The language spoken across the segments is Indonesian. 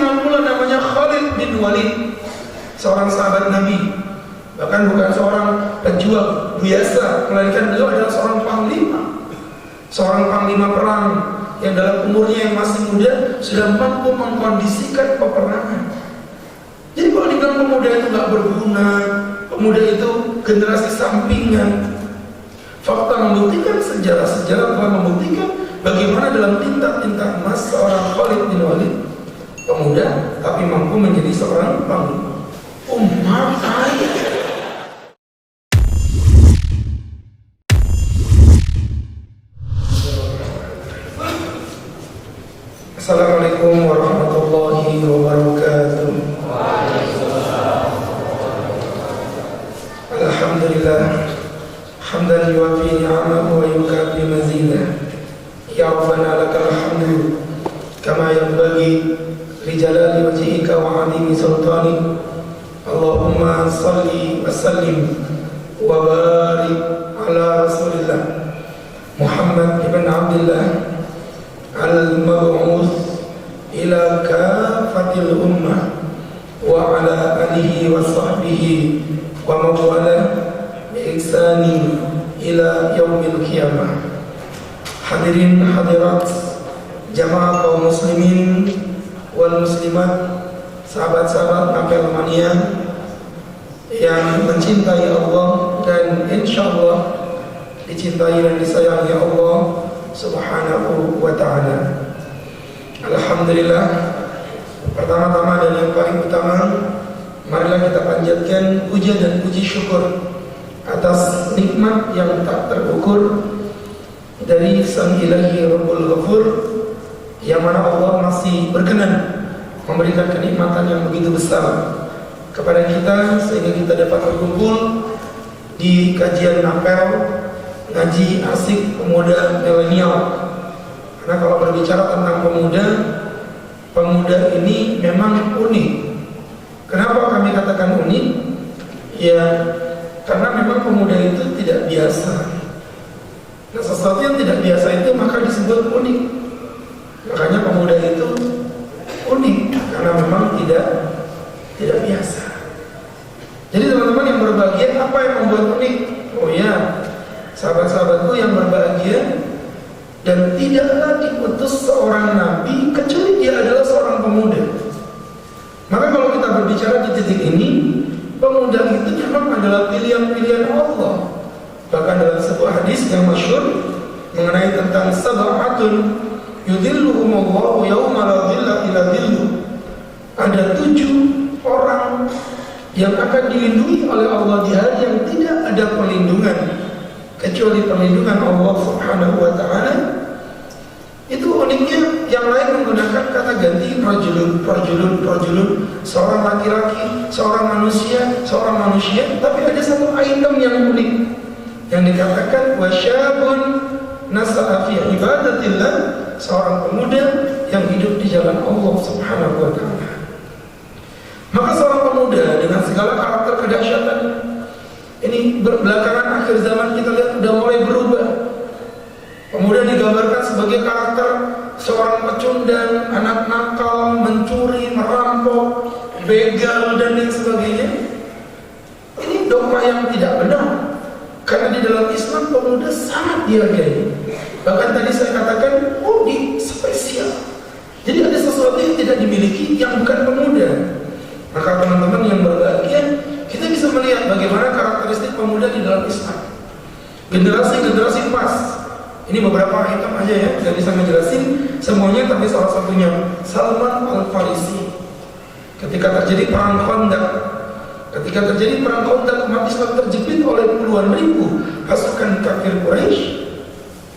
mengenal pula namanya Khalid bin Walid, seorang sahabat Nabi. Bahkan bukan seorang pejuang biasa, melainkan beliau adalah seorang panglima. Seorang panglima perang yang dalam umurnya yang masih muda sudah mampu mengkondisikan peperangan. Jadi kalau dibilang pemuda itu gak berguna, pemuda itu generasi sampingan, fakta membuktikan, sejarah-sejarah telah membuktikan bagaimana dalam tinta-tinta emas seorang Khalid bin Walid, pemuda tapi mampu menjadi seorang panglima. Umar ayah. Assalamualaikum warahmatullahi wabarakatuh. Alhamdulillah, hamdan yuwafi ni'amahu wa yukafi mazidah. Ya Rabbana lakal hamdu kama yanbaghi li jalali wajhika wa 'azimi sultanik. Allahumma salli wa sallim wa barik ala Rasulillah Muhammad ibn Abdullah al-mab'uts ila kafatil ummah wa ala alihi wa sahbihi wa mawala bi ihsani ila yaumil qiyamah. Hadirin hadirat jamaah kaum muslimin wal muslimat, sahabat-sahabat Apel Mania yang mencintai Allah dan insyaallah dicintai dan disayangi Allah Subhanahu wa ta'ala. Alhamdulillah, pertama-tama dan yang paling utama, marilah kita panjatkan puja dan puji syukur atas nikmat yang tak terukur dari Sang Ilahi Rabbul Ghafur, yang mana Allah masih berkenan memberikan kenikmatan yang begitu besar kepada kita sehingga kita dapat berkumpul di kajian apel ngaji asik pemuda milenial. Karena kalau berbicara tentang pemuda ini memang unik. Kenapa kami katakan unik? Ya, karena memang pemuda itu tidak biasa. Nah, sesuatu yang tidak biasa itu maka disebut unik. Makanya pemuda itu unik karena memang tidak biasa. Jadi teman-teman yang berbahagia, apa yang membuat unik? Oh ya, sahabat-sahabatku yang berbahagia, dan tidaklah diutus seorang nabi kecuali dia adalah seorang pemuda. Maka kalau kita berbicara di titik ini, pemuda itu memang adalah pilihan-pilihan Allah. Bahkan dalam sebuah hadis yang masyhur mengenai tentang sab'atun yudhilluhumullahu yawma la dhilla illa dhilluh. Ada 7 orang yang akan dilindungi oleh Allah di hari yang tidak ada perlindungan kecuali perlindungan Allah Subhanahu wa ta'ala. Itu uniknya, yang lain menggunakan kata ganti rajulun, seorang laki-laki, seorang manusia, tapi ada satu item yang unik yang dikatakan wasyabun nasa'a fi ibadatillah, seorang pemuda yang hidup di jalan Allah Subhanahu wa ta'ala. Maka seorang pemuda dengan segala karakter kedahsyatan ini belakangan akhir zaman kita lihat sudah mulai berubah. Pemuda digambarkan sebagai karakter seorang pecundang, anak nakal, mencuri, merampok, begal dan lain sebagainya. Ini dogma yang tidak benar. Karena di dalam Islam pemuda sangat dihargai. Bahkan tadi saya katakan spesial. Jadi ada sesuatu yang tidak dimiliki yang bukan pemuda. Maka teman-teman yang berbahagia, kita bisa melihat bagaimana karakteristik pemuda di dalam Islam. Generasi emas. Ini beberapa item aja ya, tidak bisa menjelasin semuanya, tapi salah satunya Salman Al-Farisi. Ketika terjadi perang Khandaq, umat Islam terjepit oleh puluhan ribu pasukan kafir Quraisy.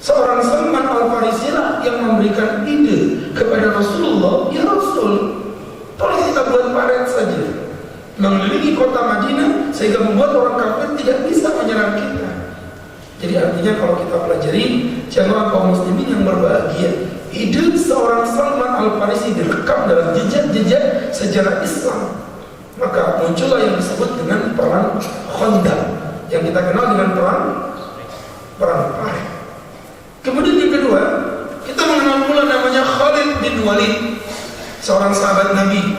Seorang Salman Al-Farisi lah yang memberikan ide kepada Rasulullah, ya Rasul, tolong kita buat paret saja mengelilingi kota Madinah sehingga membuat orang kafir tidak bisa menyerang kita. Jadi artinya kalau kita pelajari jamaah kaum muslimin yang berbahagia, ide seorang Salman Al-Farisi direkam dalam jejak-jejak sejarah Islam. Maka muncullah yang disebut dengan perang Khandaq, yang kita kenal dengan perang paret. Kemudian yang kedua, kita mengenal pula namanya Khalid bin Walid, seorang sahabat Nabi,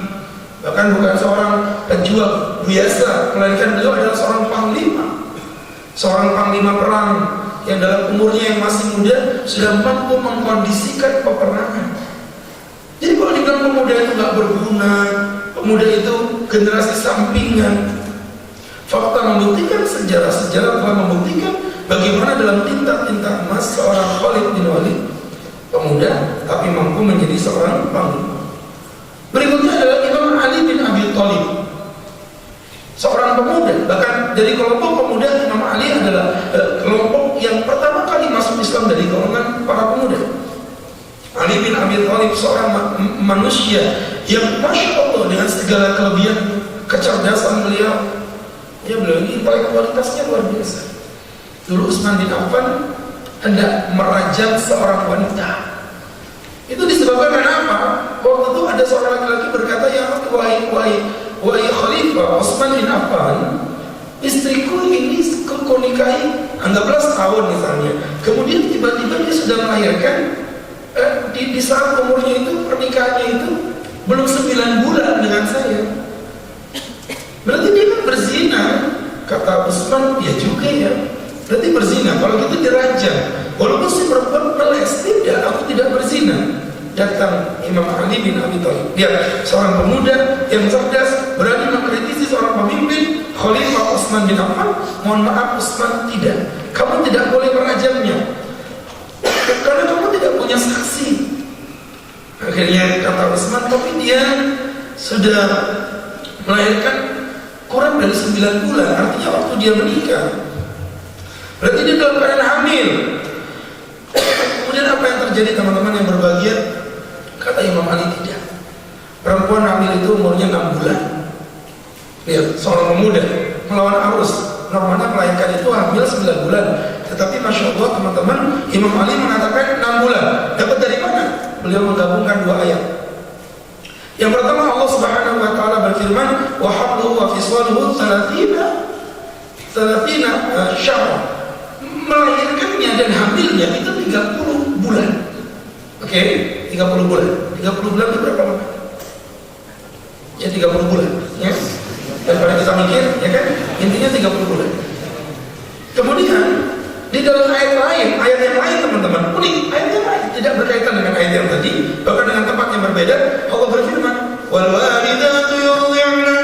bahkan bukan seorang pejuang biasa, melainkan beliau adalah seorang panglima perang yang dalam umurnya yang masih muda sudah mampu mengkondisikan peperangan. Jadi kalau dibilang pemuda itu nggak berguna, pemuda itu generasi sampingan, fakta membuktikan, sejarah-sejarah telah membuktikan bagaimana dalam tinta-tinta emas seorang Khalid bin Walid, pemuda tapi mampu menjadi seorang panglima. Berikutnya adalah Imam Ali bin Abi Thalib, seorang pemuda. Bahkan dari kelompok pemuda, Imam Ali adalah kelompok yang pertama kali masuk Islam dari golongan para pemuda. Ali bin Abi Thalib seorang manusia yang Masya Allah dengan segala kelebihan kecerdasan beliau, beliau ini intelektualitasnya luar biasa. Dulu Utsman bin Affan hendak merajam seorang wanita. Itu disebabkan karena apa? Waktu itu ada seorang laki-laki berkata, ya wahai Khalifah Utsman bin Affan, istriku ini kau nikahi anggaplah setahun misalnya, kemudian tiba-tiba dia sudah melahirkan. Di saat umurnya itu, pernikahannya itu belum 9 bulan dengan saya. Berarti dia kan berzina. Kata Utsman, ya juga ya, berarti berzina. Kalau gitu dirajam. Walaupun si perempuan meles, tidak, aku tidak berzina. Datang Imam Ali bin Abi Thalib, dia seorang pemuda yang cerdas, berani mengkritisi seorang pemimpin, Khalifah Utsman bin Affan. Mohon maaf Utsman, tidak, kamu tidak boleh merajamnya karena kamu tidak punya saksi. Akhirnya kata Utsman, tapi dia sudah melahirkan kurang dari 9 bulan, artinya waktu dia menikah, berarti dia dalam keadaan hamil. Kemudian apa yang terjadi teman-teman yang berbahagia? Kata Imam Ali, tidak, perempuan hamil itu umurnya 6 bulan. Lihat, seorang pemuda melawan arus. Normalnya melahirkan itu hamil 9 bulan. Tetapi Masya Allah teman-teman, Imam Ali mengatakan 6 bulan. Dapat dari mana? Beliau menggabungkan 2 ayat. Yang pertama, Allah Subhanahu wa taala berfirman, wa habluhu wa fiswaluhu 30 syahr. Melahirkannya dan hamilnya itu 30 bulan. Oke, 30 bulan. 30 bulan itu berapa lama? Ya 30 bulan, ya. Daripada kita mikir, ya kan? Intinya 30 bulan. Kemudian di dalam ayat yang lain teman-teman, unik, ayat yang lain tidak berkaitan dengan ayat yang tadi, bahkan dengan tempat yang berbeda. Allah berfirman, wal walidatu yurdi'na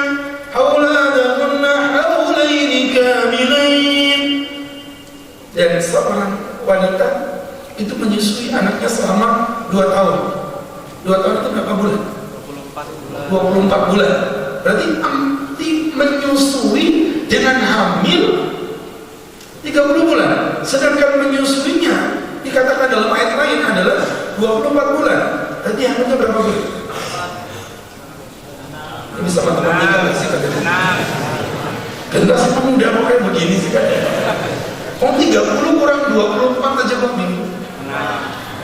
auladahunna haulaini kamilain. Dan seorang wanita itu menyusui anaknya selama 2 tahun. 2 tahun itu berapa bulan? 24 bulan. Berarti menyusui dengan hamil 30 bulan. Sedangkan menyusuinya dikatakan dalam ayat lain adalah 24 bulan. Berarti hamilnya berapa bulan? Ini bisa matematika nggak sih kadang-kadang? Generasi pemuda mau kayak begini sih kadang-kadang. 30 kurang 24 aja kok bingung.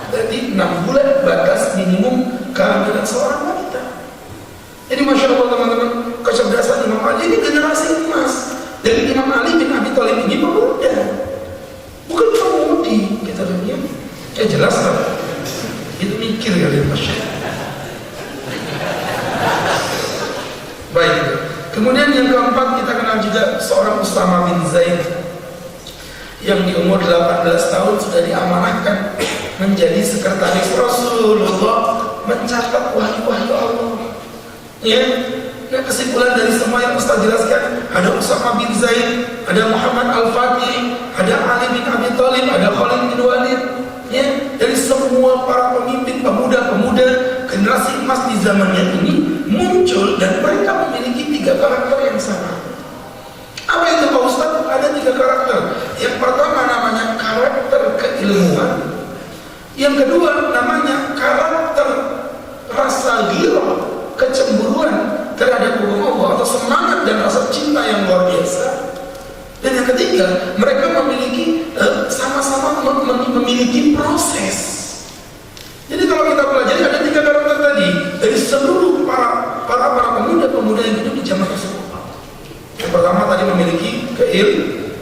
Berarti 6 bulan batas minimum kehamilan seorang wanita. Jadi Masya Allah teman-teman, kecerdasan Imam Ali ini generasi emas. Dari Imam Ali bin Abi Thalib ini pemuda, bukan pemudi. Kita lihat, ya jelas lah. Itu mikir kalian Masya Allah. Baik. Kemudian yang keempat, kita kenal juga seorang Usama bin Zaid yang di umur 18 tahun sudah diamanahkan menjadi sekretaris Rasulullah, mencatat wahyu-wahyu Allah. Ya, nah kesimpulan dari semua yang Ustaz jelaskan, ada Usama bin Zaid, ada Muhammad Al-Fatih, ada Ali bin Abi Thalib, ada Khalid bin Walid. Ya, dari semua para pemimpin pemuda-pemuda generasi emas di zamannya ini muncul dan mereka memiliki 3 karakter yang sama. Apa itu Pak Ustaz? Ada 3 karakter. Yang pertama namanya karakter keilmuan. Yang kedua namanya karakter rasa ghirah, kecemburuan terhadap hukum Allah atau semangat dan rasa cinta yang luar biasa. Dan yang ketiga, mereka memiliki sama-sama memiliki proses. Jadi kalau kita pelajari ada 3 karakter tadi dari seluruh para pemuda-pemuda yang hidup di zaman tersebut. Yang pertama tadi memiliki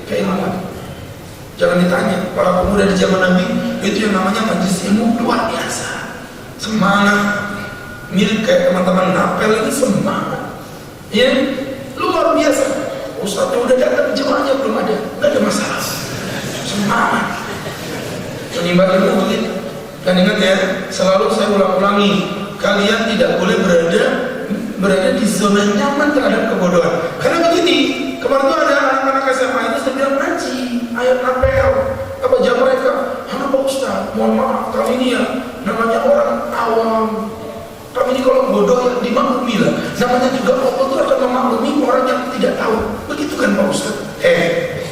keilmuan. Jangan ditanya, para pemuda di zaman Nabi itu yang namanya majelis ilmu luar biasa, semangat. mirip kayak teman-teman Napel ini semangat, ya luar biasa. Ustaz udah datang jemaahnya belum ada, nggak ada masalah, semangat. Menimba ilmu begitu. Dan ingat ya, selalu saya ulang-ulangi, kalian tidak boleh berada di zona nyaman terhadap kebodohan. Karena begini, kemarin tuh ada anak-anak SMA itu sedang ngaji ayat Napel. Apa jawab mereka? Hana Pak Ustaz, mohon maaf, kami ini ya namanya orang awam. Kami ini kalau bodoh ya dimaklumi lah. Namanya juga Allah itu akan memaklumi orang yang tidak tahu. Begitu kan Pak Ustaz?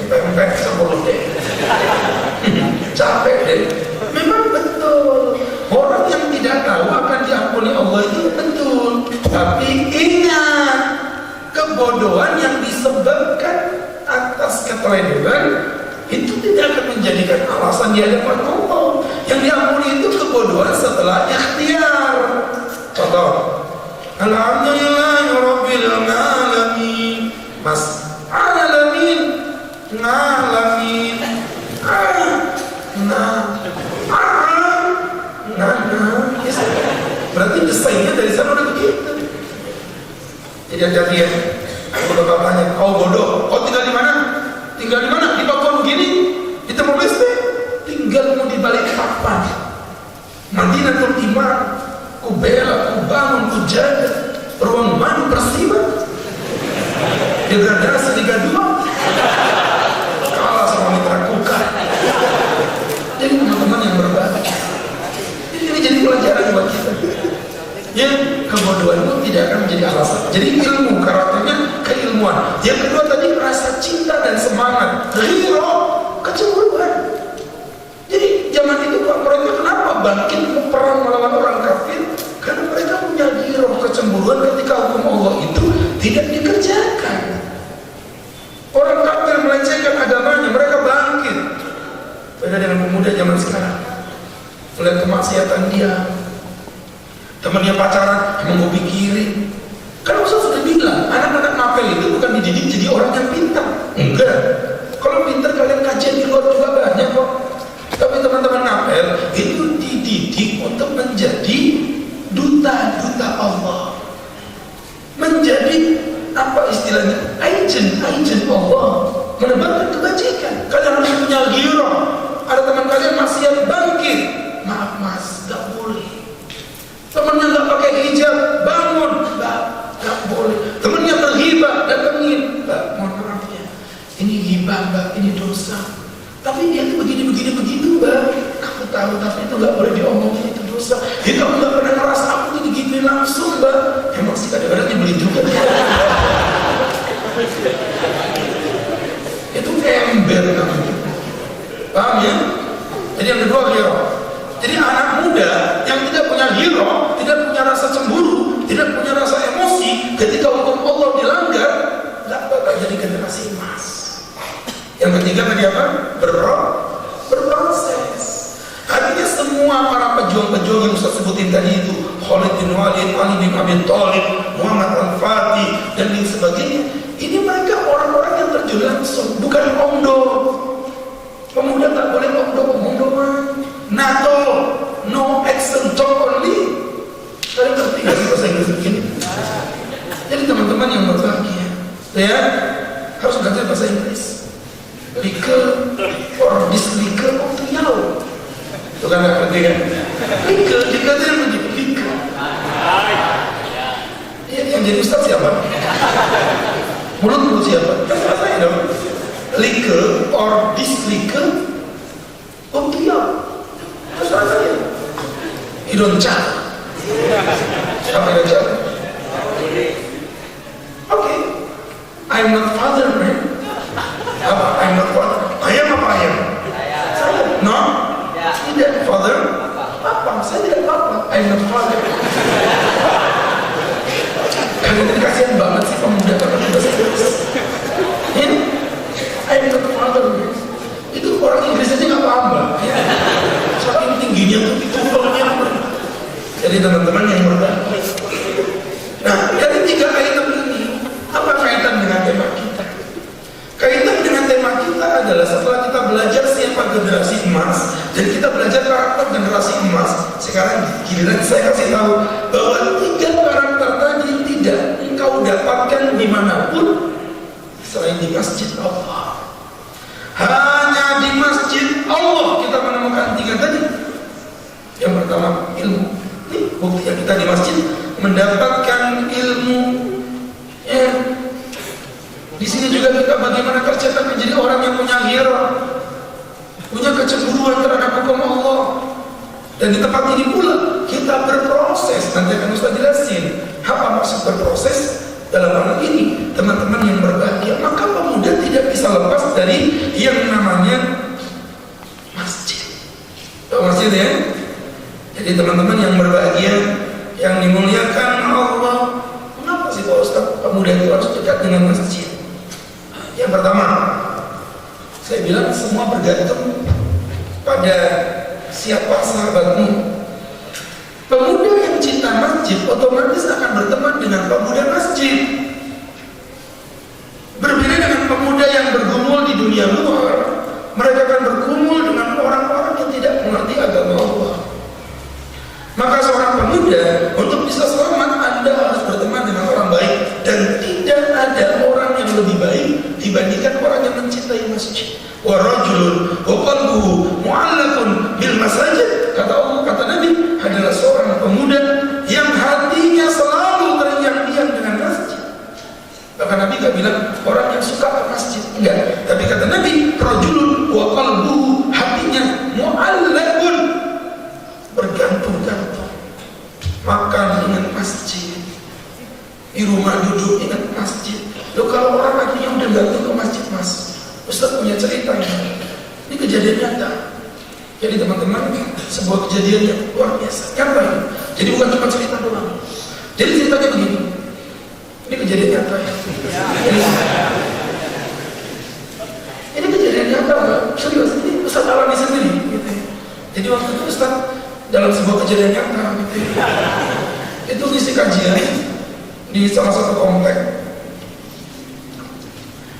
Sampai sepuluh deh. Capek deh. Memang betul. Orang yang tidak tahu akan diampuni Allah itu betul. Tapi ingat, kebodohan yang disebabkan atas keteledoran itu tidak akan menjadikan alasan di hadapan Allah. Yang diampuni itu kebodohan setelah ikhtiar. Contoh, Alhamdulillahirabbil alamin. Mas, alamin, ngalamin, berarti desainnya dari sana udah begitu. Jadi hati-hati ya. Kalau bapak tanya, kau bodoh, kau tinggal di mana? Tinggal di mana? Di Papua begini, di Timor Leste. Tinggalmu di balik papan. Madinatul Iman, ku bela, ku bangun, ku jaga. Ruang madu Persiba, degradasi Liga 2, kalah sama Mitra Kukar. Jadi teman-teman yang berbagi, ini jadi pelajaran buat kita. Ya, kebodohan itu tidak akan menjadi alasan. Jadi ilmu, karakternya keilmuan. Yang kedua tadi rasa cinta dan semangat, ghiro, kecemburuan. Jadi zaman itu mereka kenapa bangkit perang melawan orang kafir? Karena mereka punya ghiro, kecemburuan ketika hukum Allah itu tidak dikerjakan. Orang kafir melecehkan agamanya, mereka bangkit. Beda dengan pemuda zaman sekarang, melihat kemaksiatan dia, temannya pacaran, emang gue pikirin. Kan Ustaz sudah bilang, anak-anak Napel itu bukan dididik jadi orang yang pintar. Enggak. Kalau pintar kalian kajian di luar juga banyak kok. Tapi teman-teman Napel itu dididik untuk menjadi duta-duta Allah. Menjadi apa istilahnya? Agent Allah. Menebarkan kebajikan. Kalian harus punya ghiro. Ada teman kalian maksiat bangkit. Maaf mas, gak boleh. Temennya nggak pakai hijab, bangun, nggak boleh. Temennya berghibah, datengin, mbak, mohon maaf ya, ini ghibah mbak, ini dosa. Tapi dia tuh begini begitu mbak. Kamu tahu, tapi itu nggak boleh diomongin, itu dosa. Ya kamu nggak pernah ngerasa aku tuh digituin langsung mbak. Emang sih kadang-kadang dibeli juga. Itu ember namanya. Paham ya? Jadi yang kedua ghiro. Jadi anak muda yang tidak punya ghiro, tidak punya rasa cemburu, tidak punya rasa emosi, ketika hukum Allah dilanggar, nggak bakal jadi generasi emas. Yang ketiga tadi apa? Berproses. Artinya semua para pejuang-pejuang yang Ustaz sebutin tadi itu, Khalid bin Walid, Ali bin Abi Thalib, Muhammad Al-Fatih, dan lain sebagainya, ini mereka orang-orang yang terjun langsung, bukan omdo. Pemuda tak boleh omdo-omdoan. NATO, no action, talk only. Kalian ngerti gak sih bahasa Inggris begini? Jadi teman-teman yang berbahagia, ya harus belajar bahasa Inggris. Legal or dislegal of the yaw. Itu kan gak penting kan? Legal itu yang menjadi legal. Ya, yang jadi ustaz siapa? Mulut siapa? Terserah saya dong. Legal or dislegal of the yaw. Terserah saya. Idonca. Siapa yang jawab? Okay. I'm not father, man. Apa? I'm not father. Ayam apa ayam? Saya. No? Tidak. Father? Papa. Saya tidak papa. I'm not father. Kalian kasihan banget sih pemuda kalau bahasa Inggris. Ini I'm not father, man. Itu orang Inggris aja nggak paham, Mbak. Saking tingginya tuh itu orangnya. Jadi teman-teman yang berbagi. Nah, dari 3 item ini, apa kaitan dengan tema kita? Kaitan dengan tema kita adalah setelah kita belajar siapa generasi emas dan kita belajar karakter generasi emas. Sekarang giliran saya kasih tahu bahwa dimanapun selain di masjid Allah. Hanya di masjid Allah kita menemukan 3 tadi. Yang pertama ilmu. Ini bukti kita di masjid mendapatkan ilmu. Ya. Di sini juga kita bagaimana tercetak menjadi orang yang punya ghirah, punya kecemburuan terhadap hukum Allah. Dan di tempat ini pula kita berproses. Nanti akan Ustaz jelasin apa maksud berproses dalam hal ini, teman-teman yang berbahagia. Maka pemuda tidak bisa lepas dari yang namanya masjid. Tahu masjid ya? Jadi teman-teman yang berbahagia, yang dimuliakan Allah, mengapa sih Pak Ustaz pemuda itu harus dekat dengan masjid? Yang pertama, saya bilang semua bergantung pada siapa sahabatmu. Pemuda yang cinta masjid otomatis akan berteman dengan pemuda masjid. Berbeda dengan pemuda yang bergumul di dunia luar, mereka akan bergumul dengan orang-orang yang tidak mengerti agama Allah. Maka seorang pemuda untuk bisa selamat, Anda harus berteman dengan orang baik. Dan tidak ada orang yang lebih baik dibandingkan orang yang mencintai masjid. Wa rajulun wa qalbuhu mu'allaqun bil masajid, kata Allah, kata Nabi, adalah seorang pemuda yang hatinya selalu terngiang-ngiang dengan masjid. Bahkan Nabi gak bilang orang yang suka ke masjid, enggak, tapi kata Nabi rajulun wa qalbuhu, hatinya mu'allaqun, bergantung-gantung, makan dengan masjid, di rumah duduk dengan masjid. Loh, kalau orang akhirnya udah gantung ke masjid, Mas, Ustaz punya cerita ini kejadian nyata. Jadi teman-teman, sebuah kejadian yang luar biasa, nyata ini. Jadi bukan cuma cerita doang. Jadi ceritanya begini, ini kejadian nyata ya. Ini kejadian nyata, Pak. Serius, ini Ustaz alami sendiri gitu. Jadi waktu itu Ustaz dalam sebuah kejadian nyata gitu, itu ngisi kajian di salah satu komplek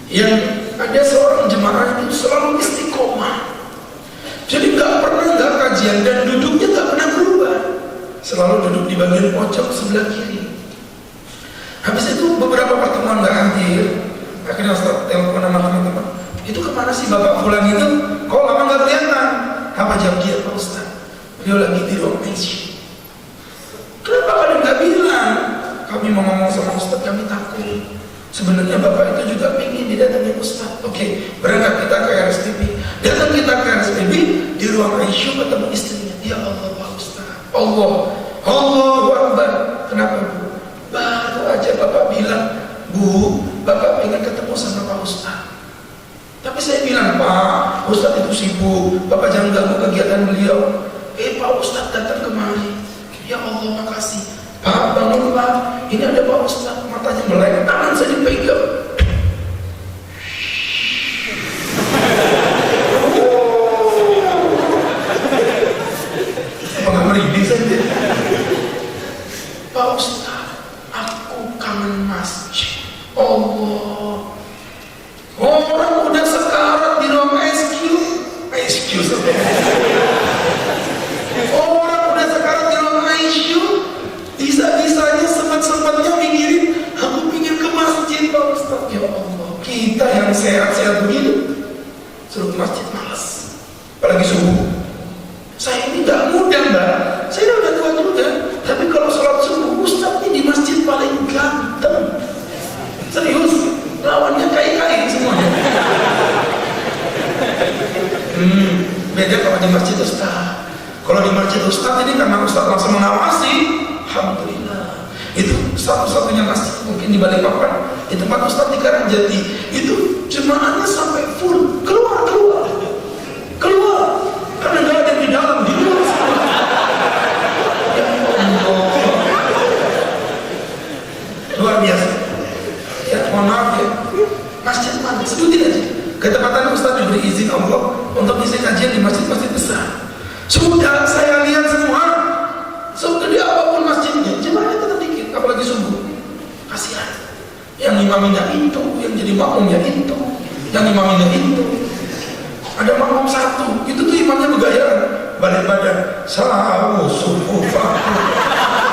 yang ada seorang jemaah itu selalu istiqomah. Jadi gak pernah gak kajian dan duduknya gak pernah berubah. Selalu duduk di bagian pojok sebelah kiri. Habis itu beberapa pertemuan gak hadir. Akhirnya Ustaz telepon sama teman-teman, itu kemana sih Bapak Fulan itu? Kok lama gak kelihatan? Apa jam dia Pak Ustaz? Beliau lagi di ruang ICU. Kenapa kalian gak bilang? Kami mau ngomong sama Ustaz, kami takut. Sebenarnya Bapak itu juga ingin didatangi Ustaz. Oke, berangkat kita ke RSPB. Datang kita ke RSPB, di ruang ICU ketemu istrinya. Ya Allah Pak Ustaz, Allahu Akbar. Kenapa Bu? Baru aja Bapak bilang, Bu, Bapak ingin ketemu sama Pak Ustaz. Tapi saya bilang, Pak, Ustaz itu sibuk, Bapak jangan ganggu kegiatan beliau. Pak Ustaz datang kemari. Ya Allah, makasih. Pak, bangun Pak, ini ada Pak Ustaz, matanya melek, tangan saya dipegang. Apa merinding saja? Pak Ustaz, aku kangen masjid. Allah, orang udah sekarat di ruang ICU orang udah sekarat di ruang ICU, bisa-bisanya sempat-sempatnya mikirin, aku pingin ke masjid Pak Ustaz. Ya Allah, kita yang sehat-sehat begini suruh ke masjid malas, apalagi subuh. Saya ini gak muda Mbak, saya udah tua juga, tapi kalau sholat subuh Ustaz ini di masjid paling ganteng. Serius, lawannya kai-kai semuanya. Beda kalau di masjid Ustaz. Kalau di masjid Ustaz ini karena Ustaz langsung mengawasi, alhamdulillah. Itu satu-satunya masjid mungkin di Balikpapan, di tempat Ustaz di Karangjati, itu jemaahnya sampai full, keluar, karena nggak ada di dalam, di luar. Ya Allah, luar biasa. Ya mohon maaf ya, masjid mana? Sebutin aja. Ketepatan Ustaz diberi izin Allah untuk isi kajian di masjid-masjid besar. Sudah saya lihat semua, segede apapun masjidnya, jemaahnya tetap dikit, apalagi subuh. Kasihan. Yang imaminya itu, yang jadi makmumnya itu, yang imaminya itu. Ada makmum satu, itu tuh imamnya begayaran, balik badan, sawu subuh faku,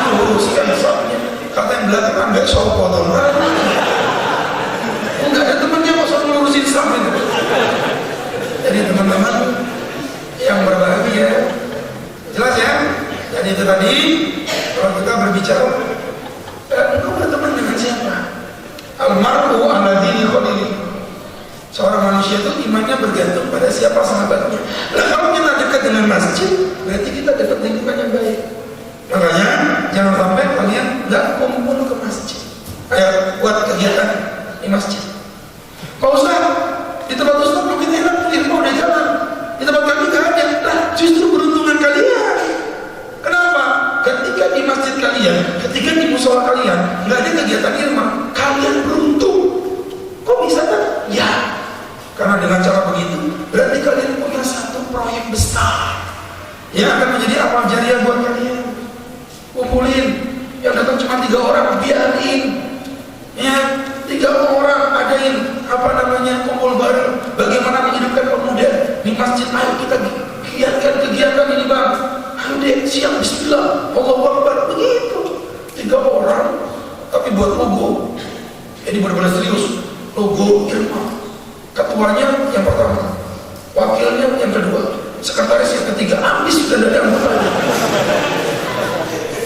luruskan safnya. Kata yang belakang nggak sopo tuh. Enggak ada temannya kok soal ngurusin saham itu. Jadi teman-teman yang berbahagia, jelas ya. Jadi itu tadi kalau kita berbicara, engkau berteman dengan siapa? Almar'u ala dini khalili. Seorang manusia itu imannya bergantung pada siapa sahabatnya. Nah kalau kita dekat dengan masjid, berarti kita dekat lingkungan yang baik. Makanya jangan sampai kalian nggak kumpul ke masjid. Ayo buat kegiatan di masjid. Pak Ustaz, di tempat Ustaz mungkin enak, ilmu udah jalan. Di tempat kami nggak ada. Nah justru beruntungan kalian. Kenapa? Ketika di masjid kalian, ketika di musola kalian nggak ada kegiatan ilmu, kalian beruntung. Kok bisa kan? Ya, karena dengan cara begitu berarti kalian punya satu proyek besar yang akan menjadi amal jariah buat kalian. Kumpulin, yang datang cuma 3 orang, biarin. Ya, 3 orang adain kumpul bareng. Bagaimana menghidupkan pemuda di masjid? Ayo kita giatkan kegiatan ini bang. Ayo deh, siap, bismillah, Allahu Akbar, begitu. 3 orang, tapi buat logo. Jadi benar-benar serius. Logo ilmu. Ketuanya yang pertama, wakilnya yang kedua, sekretaris yang ketiga. Habis sudah ada anggota.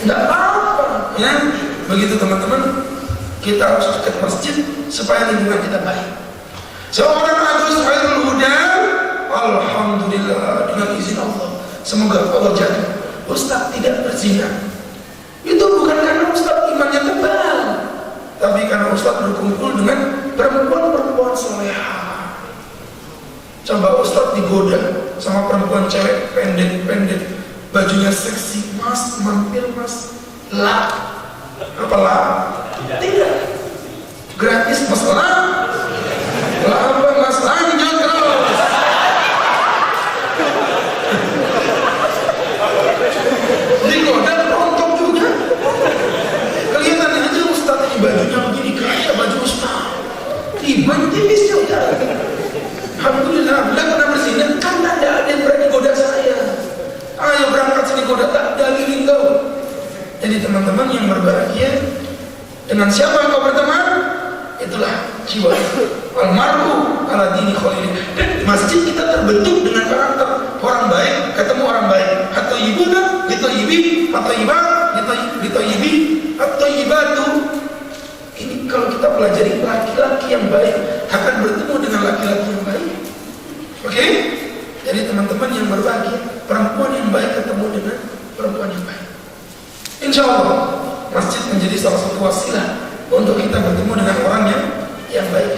Tidak apa-apa, ya. Begitu teman-teman, kita harus dekat masjid supaya lingkungan kita baik. Seorang Agus Khairul Huda, alhamdulillah dengan izin Allah, semoga Allah jadi Ustaz tidak berzina. Itu bukan karena Ustaz imannya tebal, tapi karena Ustaz berkumpul dengan perempuan-perempuan salehah. Coba Ustaz digoda sama perempuan cewek pendek-pendek, bajunya seksi, mas, mampir mas, lah, apalah? Tidak, gratis mas lah, apa mas, lanjut terus. Digoda rontok juga. Kelihatan aja Ustaz ini bajunya begini, kayak baju Ustaz. Iman tipis ya. Alhamdulillah, bila pernah berzina, kan ada yang berani goda saya. Ayo berangkat sini goda, tak dalilin kau. Jadi teman-teman yang berbahagia, dengan siapa kau berteman? Itulah jiwa. Almar'u ala dini khalili. Dan di masjid kita terbentuk dengan karakter orang baik, ketemu orang baik. At-thayyibuna li-thayyibi, at-thayyibat li-thayyibi, at-thayyibatu. Ini kalau kita pelajari laki-laki yang baik akan bertemu dengan laki-laki yang baik. Oke? Jadi teman-teman yang berbahagia, perempuan yang baik ketemu dengan perempuan yang baik. Insya Allah masjid menjadi salah satu wasilah untuk kita bertemu dengan orang yang baik.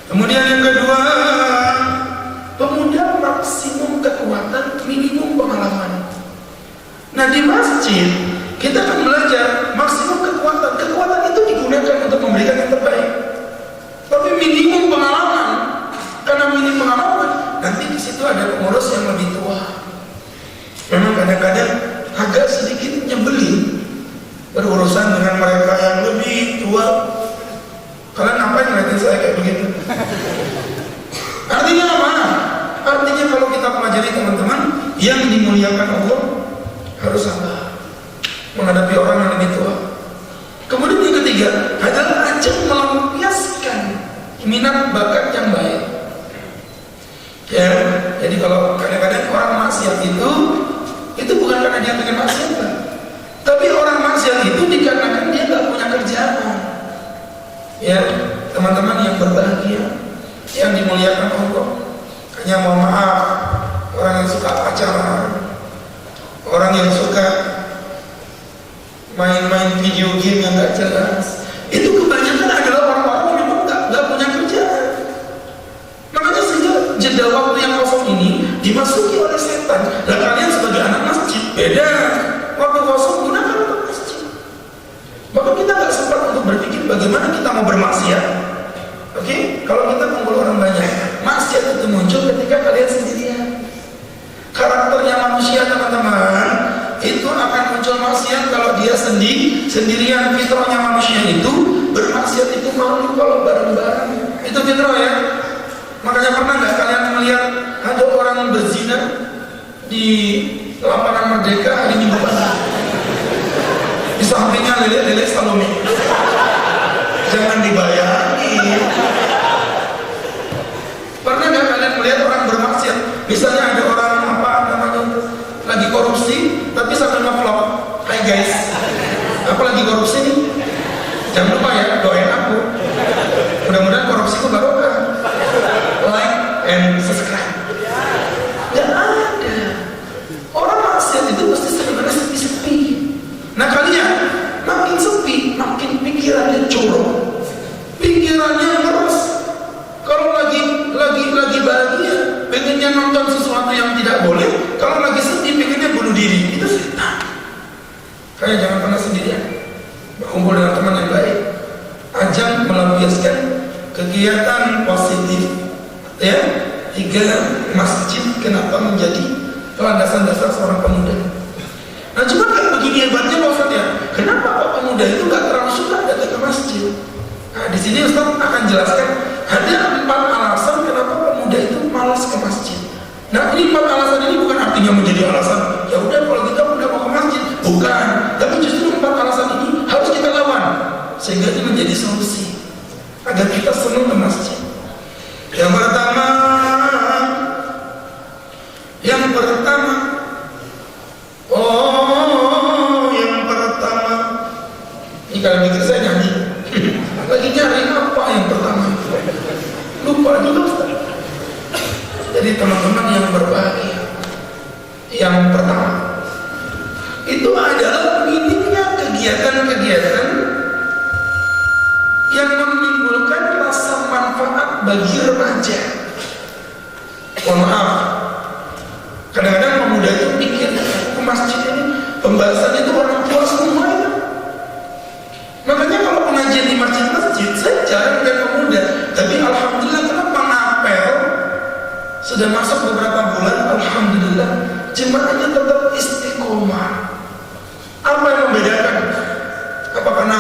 Kemudian yang kedua, pemuda maksimum kekuatan, minimum pengalaman. Nah di masjid kita akan belajar maksimum kekuatan. Kekuatan itu digunakan untuk memberikan yang terbaik. Tapi minimum pengalaman, karena minim pengalaman, nanti di situ ada pengurus yang lebih tua. Memang kadang-kadang agak sedikit nyebelin berurusan dengan mereka yang lebih tua. Kalian ngapain ngeliatin saya kayak begitu? Artinya apa? Artinya kalau kita pelajari teman-teman yang dimuliakan Allah, harus sabar menghadapi orang yang lebih tua. Kemudian yang ketiga adalah ajang melampiaskan minat bakat yang baik. Ya, jadi kalau kadang-kadang orang maksiat itu bukan karena dia pengen maksiat, tapi orang maksiat itu dikarenakan dia nggak punya kerjaan. Ya, teman-teman yang berbahagia, yang dimuliakan Allah, hanya mohon maaf, orang yang suka pacaran, orang yang suka main-main video game yang nggak jelas, itu kebanyakan adalah orang-orang yang memang nggak punya kerjaan. Makanya sehingga jeda waktu yang kosong ini dimasuki oleh setan. Dan kalian sebagai anak masjid beda, waktu kosong gunakan untuk masjid. Maka kita nggak sempat untuk berpikir bagaimana kita mau bermaksiat. Oke, kalau kita kumpul orang banyak, maksiat itu muncul ketika kalian sendirian. Karakternya manusia teman-teman itu akan muncul maksiat kalau dia sendirian. Fitrahnya manusia itu bermaksiat itu malu kalau bareng-bareng. Itu fitrah ya. Makanya pernah nggak kalian melihat ada orang berzina di lapangan Merdeka hari Minggu pagi? Di sampingnya Lele Salome. Jangan dibayangin korupsi nih, jangan lupa ya doain aku. Mudah-mudahan korupsiku barokah. Like and subscribe. Gak ada. Orang maksiat itu pasti sebenarnya sepi-sepi. Nah kalian makin sepi, makin pikirannya corong, pikirannya ngeres. Kalau lagi bahagia, pengennya nonton sesuatu yang tidak boleh. Kalau lagi sedih, pengennya bunuh diri. Itu setan. Kalian jangan pernah sendirian. Berkumpul dengan teman yang baik. Ajang melampiaskan kegiatan positif. Ya, 3 masjid kenapa menjadi landasan dasar seorang pemuda. Nah cuma kan begini hebatnya Pak Ustaz ya. Kenapa Pak pemuda itu gak terlalu suka datang ke masjid? Nah di sini Ustaz akan jelaskan ada 4 alasan kenapa pemuda itu malas ke masjid. Nah ini 4 alasan ini bukan artinya menjadi alasan ya udah kalau kita udah mau ke masjid, bukan. Tapi justru 4 alasan ini harus kita lawan sehingga ini menjadi solusi agar kita senang ke masjid. Yang pertama, yang pertama ini kalian mikir saya nyanyi lagi nyari apa yang pertama, lupa juga Ustaz. Jadi teman-teman yang berbahagia, yang pertama itu adalah minimnya kegiatan-kegiatan yang menimbulkan rasa manfaat bagi remaja. Mohon maaf, kadang-kadang pemuda itu pikir ke masjid ini pembahasannya itu orang tua semua ya. Makanya kalau pengajian di masjid-masjid saya jarang lihat pemuda. Tapi alhamdulillah kenapa ngapel sudah masuk beberapa bulan, alhamdulillah jemaahnya tetap istiqomah. Apa yang membedakan? Apa karena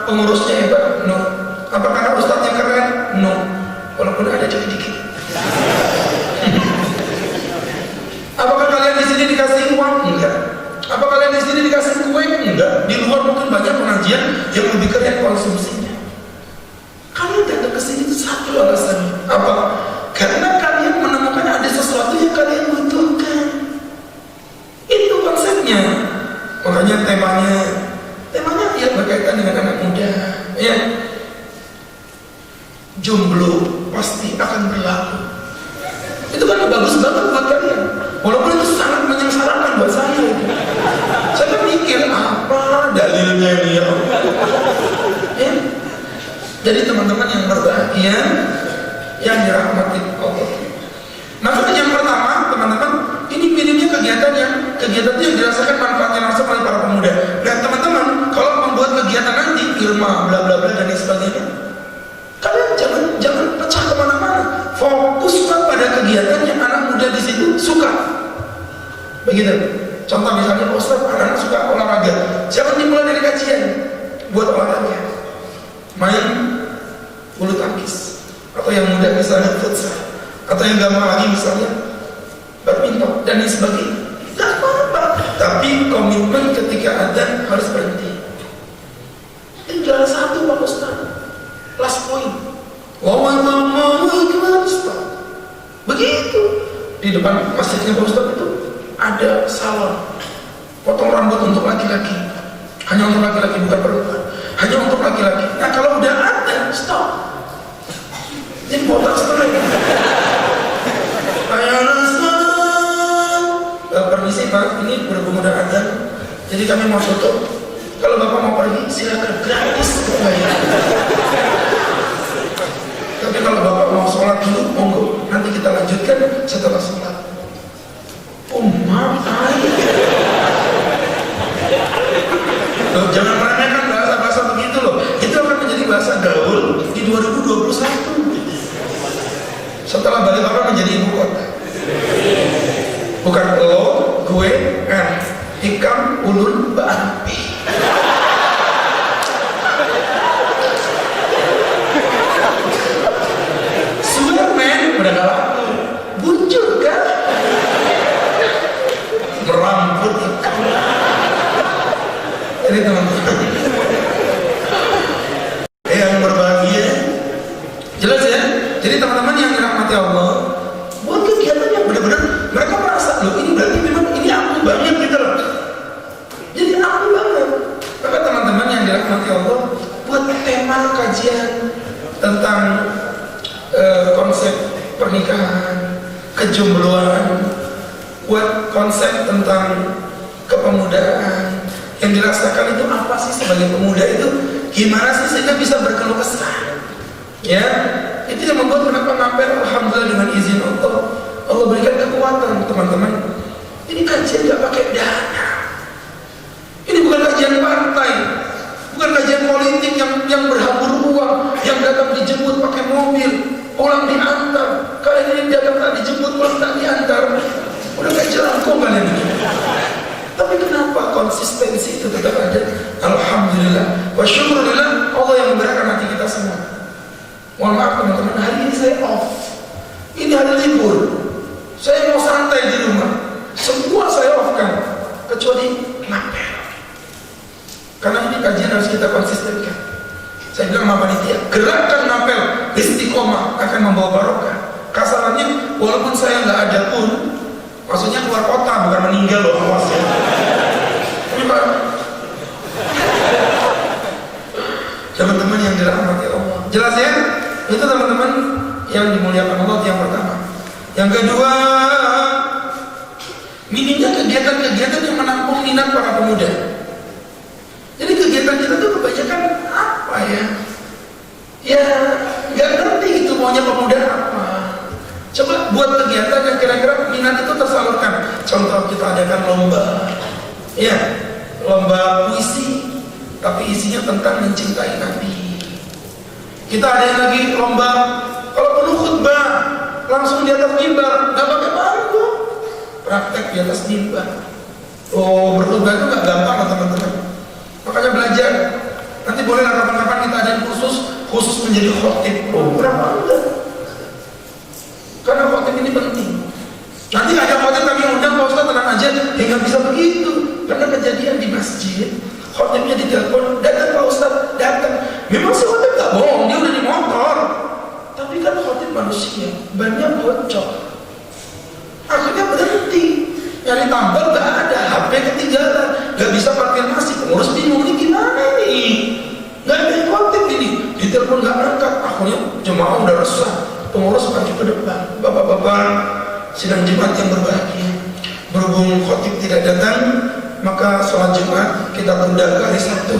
pengurusnya hebat? No. Apa karena ustadznya keren? No. Walaupun ada dikit-dikit. Apakah kalian di sini dikasih uang? Enggak. Apa kalian di sini dikasih kue? Enggak. Di luar mungkin banyak pengajian yang lebih keren konsumsinya. Kalian datang ke sini itu satu alasan. Apa? Karena kalian menemukan ada sesuatu yang kalian butuhkan. Itu konsepnya. Makanya temanya ya berkaitan dengan anak muda. Ya. Jomblo pasti akan berlaku. Itu kan bagus banget buat kalian. Walaupun itu sangat menyengsarakan buat saya itu. Saya kan mikir apa dalilnya ini ya. Ya. Jadi teman-teman yang berbahagia, yang dirahmati Allah. Maka yang pertama teman-teman, ini minimnya kegiatan yang dirasakan manfaatnya langsung oleh para pemuda. Dan teman-teman, kalau membuat kegiatan nanti Irma, bla bla bla dan sebagainya, kalian jangan pecah kemana-mana. Fokuslah pada kegiatan yang anak muda di situ suka. Begitu. Contoh misalnya Ustaz, anak suka olahraga. Jangan dimulai dari kajian. Buat olahraga. Main bulu tangkis. Atau yang muda misalnya futsal. Atau yang gampang lagi misalnya badminton dan sebagainya. Tidak apa-apa. Tapi komitmen ketika adzan harus berhenti. Tinggal satu Pak Ustaz. Last point. Begitu. Di depan masjidnya Pak Ustaz itu ada salon potong rambut untuk laki-laki. Hanya untuk laki-laki, bukan perempuan. Hanya untuk laki-laki. Nah kalau udah ada, stop. Ini botak setengah. Permisi Pak, ini berhubung udah adzan. Jadi kami mau tutup. Kalau Bapak mau pergi, silakan, gratis bayar. Tapi kalau Bapak mau sholat dulu, monggo. Nanti kita lanjutkan setelah sholat. Maaf, loh, jangan meremehkan bahasa-bahasa begitu loh. Itu akan menjadi bahasa gaul di 2021. Setelah Balikpapan menjadi ibu kota. Bukan lo, gue, ikam, ulun, ba'ampi. Sudah men, udah gak laku. Buncur kan? tema kajian tentang konsep pernikahan, kejombloan, buat konsep tentang kepemudaan yang dirasakan itu apa sih sebagai pemuda itu, gimana sih sehingga bisa berkeluh kesah, ya itu yang membuat kenapa ngapel. Alhamdulillah dengan izin Allah berikan kekuatan teman-teman. Ini kajian gak pakai dana, ini bukan kajian partai, bukan kajian politik yang berhambur uang, yang datang dijemput pakai mobil, pulang diantar. Kalian ini datang tak dijemput, pulang tak diantar, udah kayak jelangkung kalian ini. Tapi kenapa konsistensi itu tetap ada? Alhamdulillah wa syukurillah, Allah yang memberkati hati kita semua. Mohon maaf teman-teman, hari ini saya off, ini hari libur, saya mau santai di rumah, semua saya off kan, kecuali ngapel. Karena ini kajian harus kita konsistenkan. Saya bilang sama panitia, gerakan ngapel istiqomah akan membawa barokah. Kasarannya, walaupun saya nggak ada pun, maksudnya keluar kota, bukan meninggal loh, awas ya. Tapi Pak, teman-teman yang dirahmati Allah, jelas ya? Itu teman-teman yang dimuliakan Allah, yang pertama. Yang kedua, minimnya kegiatan-kegiatan yang menampung minat para pemuda. Jadi kegiatan kita tuh kebanyakan apa ya? Ya nggak ngerti itu maunya pemuda apa. Coba buat kegiatan yang kira-kira minat itu tersalurkan. Contoh kita adakan lomba, ya lomba puisi, tapi isinya tentang mencintai Nabi. Kita ada lagi lomba, kalau perlu khutbah langsung di atas mimbar, nggak pakai panggung, praktek di atas mimbar. Oh, berkhutbah itu nggak gampang loh teman-teman. Makanya belajar. Nanti boleh kapan-kapan kita ada khusus menjadi khotib. Oh, berapa enggak? Karena khotib ini penting. Nanti ada khotib kami undang, Pak Ustaz tenang aja, ya nggak bisa begitu. Karena kejadian di masjid, khotibnya ditelepon, datang Pak Ustaz, datang. Memang si khotib nggak bohong, dia udah di motor. Tapi kan khotib manusia, bannya bocor. Akhirnya berhenti, nyari tambal nggak ada, HP ketinggalan, nggak bisa parkir masjid. Pengurus bingung ini gimana nih? Nggak ada khotib ini, ditelepon nggak angkat. Akhirnya jemaah udah resah. Pengurus maju ke depan, bapak-bapak sidang Jumat yang berbahagia, berhubung khotib tidak datang, maka sholat Jumat kita tunda ke hari Sabtu.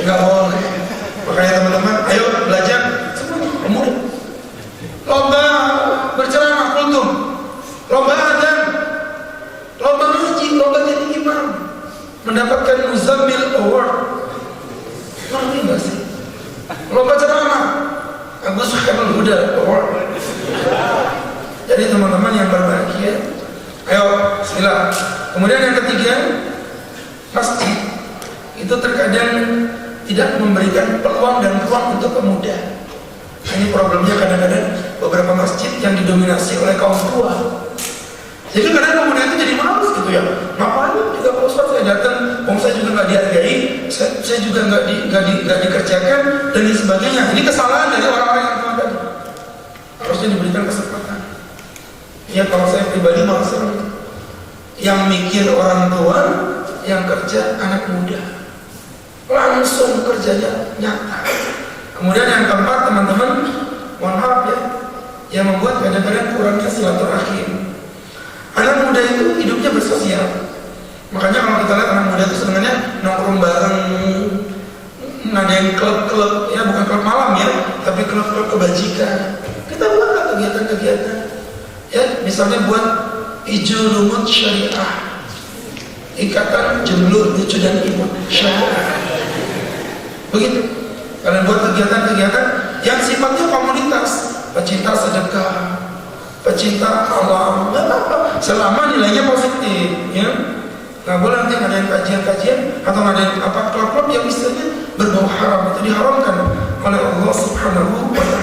Nggak boleh. Makanya teman-teman, ayo belajar semua pemuda. Lomba berceramah kultum, lomba adzan, lomba ngaji, lomba jadi imam, mendapatkan Muzammil Award. Ngerti nggak sih? Lomba ceramah, Agus Khairul Huda Award. Jadi teman-teman yang berbahagia, ayo bismillah. Kemudian yang ketiga, masjid itu terkadang tidak memberikan peluang dan ruang untuk pemuda. Ini problemnya kadang-kadang beberapa masjid yang didominasi oleh kaum tua. Jadi kadang pemuda itu jadi malas gitu ya. Ngapain juga Pak Ustaz saya datang, saya juga nggak dihargai, saya juga nggak dikerjakan dan lain sebagainya. Ini kesalahan dari orang-orang yang tua tadi. Harusnya diberikan kesempatan. Ya kalau saya pribadi malas yang mikir orang tua, yang kerja anak muda, langsung kerjanya nyata. Kemudian yang keempat teman-teman, mohon maaf ya, yang membuat kadang-kadang kurangnya silaturahim. Anak muda itu hidupnya bersosial. Makanya kalau kita lihat anak muda itu sebenarnya nongkrong bareng, ngadain klub-klub, ya bukan klub malam ya, tapi klub-klub kebajikan. Kita buat kegiatan-kegiatan, ya misalnya buat hijau lumut syariah, ikatan jemblur lucu dan imut syariah. Begitu. Kalian buat kegiatan-kegiatan yang sifatnya komunitas, pecinta sedekah, pecinta alam, nggak apa-apa, selama nilainya positif, ya. Nggak boleh nanti ngadain kajian-kajian atau ngadain apa klub-klub yang istilahnya berbau haram, itu diharamkan oleh Allah Subhanahu wa Ta'ala.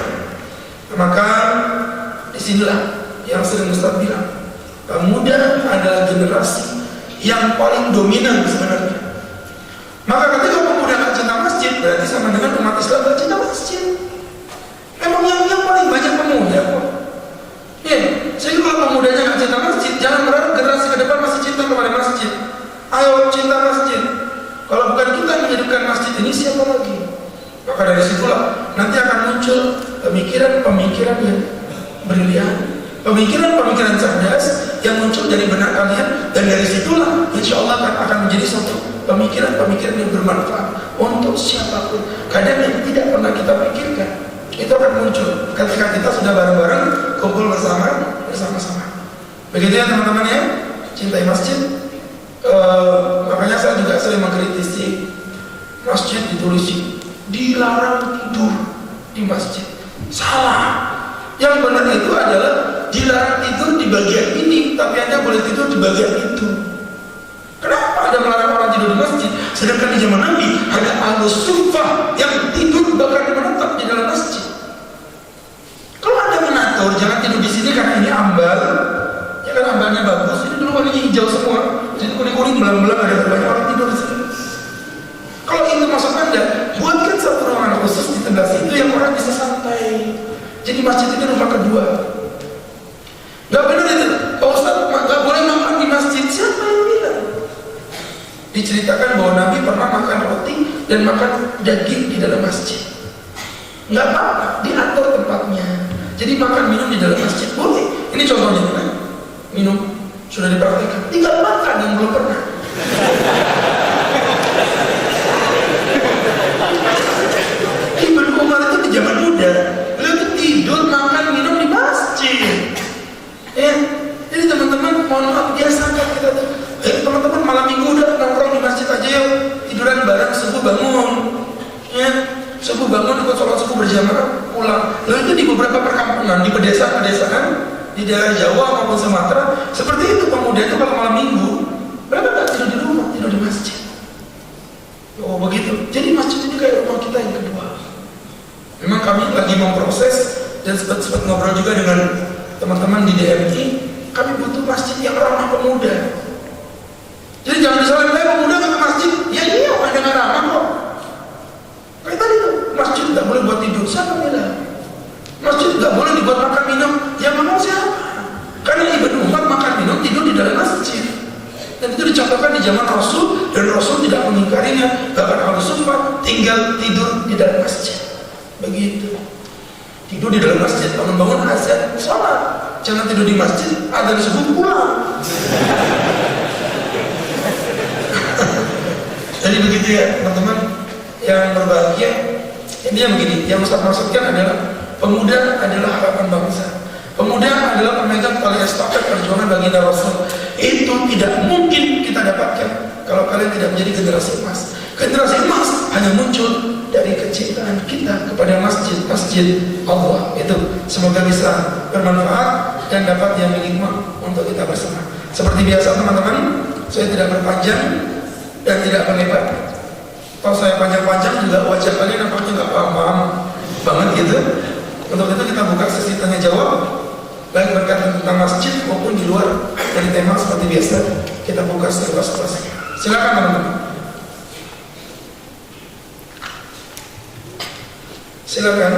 Maka disinilah yang sering Ustaz bilang, pemuda adalah generasi yang paling dominan sebenarnya. Maka ketika pemuda nggak cinta masjid, berarti sama dengan umat Islam nggak cinta masjid. Memang yang paling banyak pemuda kok. Ya, sehingga kalau pemudanya nggak cinta masjid, jangan berharap generasi ke depan masih cinta kepada masjid. Ayo cinta masjid. Kalau bukan kita yang menghidupkan masjid ini, siapa lagi? Maka dari situlah nanti akan muncul pemikiran-pemikiran yang brilian, pemikiran-pemikiran cerdas yang muncul dari benak kalian, dan dari situlah insya Allah akan menjadi suatu pemikiran-pemikiran yang bermanfaat untuk siapapun. Kadang yang tidak pernah kita pikirkan itu akan muncul ketika kita sudah bareng-bareng kumpul bersama-sama. Begitu ya teman-teman ya, cintai masjid. Makanya saya juga sering mengkritisi masjid ditulisi dilarang tidur di masjid. Salah. Yang benar itu adalah dilarang tidur di bagian ini, tapi Anda boleh tidur di bagian itu. Kenapa ada melarang orang tidur di masjid? Sedangkan di zaman Nabi ada ahlus suffah yang tidur bahkan menetap di dalam masjid. Kalau Anda mengatur jangan tidur di sini karena ini ambal, ya kan ambalnya bagus, ini dulu warnanya hijau semua, jadi kuning-kuning belang-belang, ada banyak orang tidur di sini. Kalau itu maksud Anda, buatkan satu ruangan khusus di tengah situ yang orang bisa santai. Jadi masjid itu rumah kedua. Gak benar itu, Pak Ustaz gak boleh makan di masjid. Siapa yang bilang? Diceritakan bahwa Nabi pernah makan roti dan makan daging di dalam masjid. Gak apa-apa, diatur tempatnya. Jadi makan minum di dalam masjid boleh. Ini contohnya kan? Minum sudah dipraktikkan. Tinggal makan yang belum pernah. Ibnu Umar itu di zaman muda, beliau itu tidur, makan, minum di masjid. Ya, jadi teman-teman, mohon maaf, biasakan kita tuh. Teman-teman malam minggu udah nongkrong di masjid aja yuk, tiduran bareng, subuh bangun. Ya, subuh bangun ikut sholat subuh berjamaah, pulang. Lalu itu di beberapa perkampungan, di pedesaan-pedesaan, di daerah Jawa maupun Sumatera, seperti itu pemuda itu kalau malam minggu, berapa nggak tidur di rumah, tidur di masjid. Oh begitu. Jadi masjid ini kayak rumah kita yang kedua. Memang kami lagi memproses dan sempat ngobrol juga dengan teman-teman di DMI. Kami butuh masjid yang ramah pemuda. Jadi jangan disalahkan pemuda ke masjid. Ya iya, ada yang ramah kok. Kayak tadi tuh, masjid nggak boleh buat tidur. Siapa bilang? Masjid nggak boleh dibuat makan minum. Yang mau siapa? Karena Ibnu Umar makan minum tidur di dalam masjid. Dan itu dicontohkan di zaman Rasul, dan Rasul tidak mengingkarinya. Bahkan ahlus suffah tinggal tidur di dalam masjid. Begitu. Tidur di dalam masjid, bangun-bangun azan, sholat. Jangan tidur di masjid, azan subuh pulang. Jadi begitu ya teman-teman yang berbahagia. Ini yang begini, yang Ustaz maksudkan adalah pemuda adalah harapan bangsa. Pemuda adalah pemegang tali estafet perjuangan baginda Rasul. Itu tidak mungkin kita dapatkan kalau kalian tidak menjadi generasi emas. Generasi emas hanya muncul dari kecintaan kita kepada masjid Allah. Itu semoga bisa bermanfaat dan dapat yang hikmah untuk kita bersama. Seperti biasa teman-teman, saya tidak berpanjang dan tidak berlebar. Kalau saya panjang-panjang juga wajah kalian nampaknya nggak paham banget gitu. Untuk itu kita buka sesi tanya jawab, baik berkaitan tentang masjid maupun di luar dari tema seperti biasa. Kita buka seluas-luasnya. Silakan teman-teman. Silakan.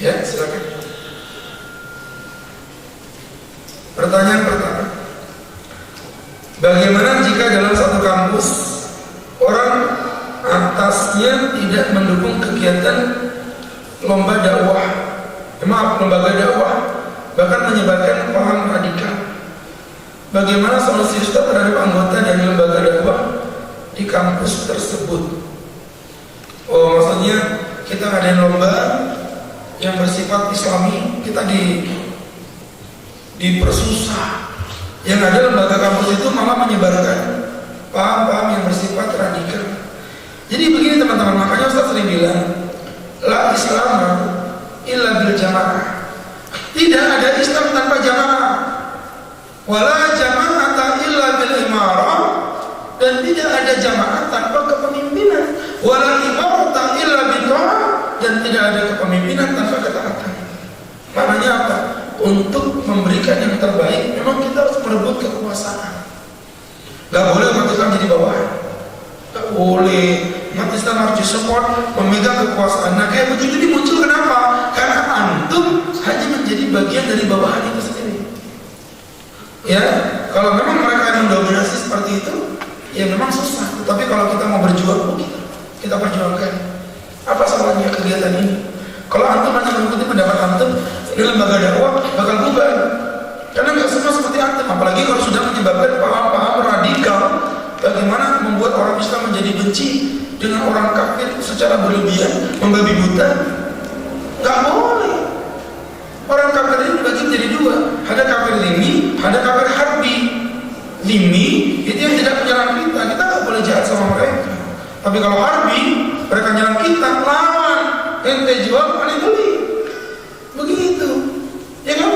Ya, silakan. Pertanyaan pertama, bagaimana jika dalam satu kampus orang atasnya tidak mendukung kegiatan lomba dakwah, lembaga dakwah, bahkan menyebarkan paham radikal? Bagaimana solusi Ustaz terhadap anggota dari lembaga dakwah di kampus tersebut? Oh, maksudnya kita ngadain lomba yang bersifat Islami, kita dipersusah. Yang ada lembaga kampus itu malah menyebarkan paham-paham yang bersifat radikal. Jadi begini teman-teman, makanya Ustaz sering bilang, la Islam illa bil jamaah. Tidak ada Islam tanpa jamaah. Wala jama'ata illa bil imarah. Dan tidak ada jamaah tanpa kepemimpinan. Wala imarata illa bil ta'ah. Dan tidak ada kepemimpinan tanpa ketaatan. Maknanya apa? Untuk memberikan yang terbaik, memang kita harus merebut kekuasaan. Gak boleh umat Islam jadi bawahan. Gak boleh umat Islam harus disupport memegang kekuasaan. Nah kayak begitu ini muncul kenapa? Karena antum hanya menjadi bagian dari bawahan itu sendiri. Ya, kalau memang mereka yang mendominasi seperti itu, ya memang susah. Tapi kalau kita mau berjuang, kita perjuangkan. Apa salahnya kegiatan ini? Kalau antum hanya mengikuti pendapat antum, ini lembaga dakwah bakal bubar. Karena nggak semua seperti antum. Apalagi kalau sudah menyebabkan paham-paham radikal, bagaimana membuat orang Islam menjadi benci dengan orang kafir secara berlebihan, membabi buta. Nggak boleh. Orang kafir ini dibagi menjadi dua. Ada kafir dhimmi, ada kafir harbi. Dhimmi itu yang tidak menyerang kita nggak boleh jahat sama mereka. Tapi kalau harbi, mereka nyerang kita, lawan. Ente jual, ane beli. Begitu. Ya kan?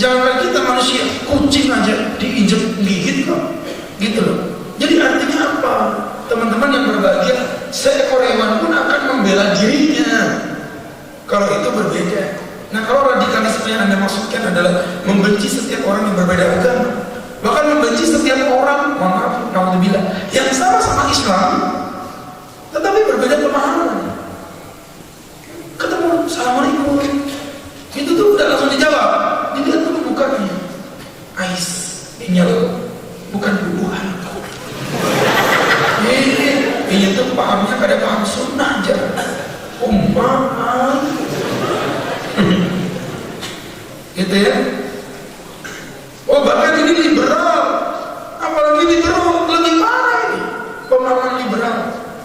Jangankan kita manusia, kucing aja diinjek gigit kok. Gitu loh. Jadi artinya apa? Teman-teman yang berbahagia, seekor hewan pun akan membela dirinya. Kalau itu berbeda. Nah kalau radikalisme yang Anda maksudkan adalah membenci setiap orang yang berbeda agama, bahkan membenci setiap orang, mohon maaf, naudzubillah, yang sama-sama Islam, tetapi berbeda pemahaman. Ketemu, assalamualaikum, itu tuh udah langsung dijawab. Dilihat dulu mukanya, ais, inyal, bukan bubuhan. Ini tuh pahamnya pada paham sunnah aja. Ummah gitu ya. Oh bahkan ini liberal. Apalagi liberal lebih parah ini pemahaman liberal.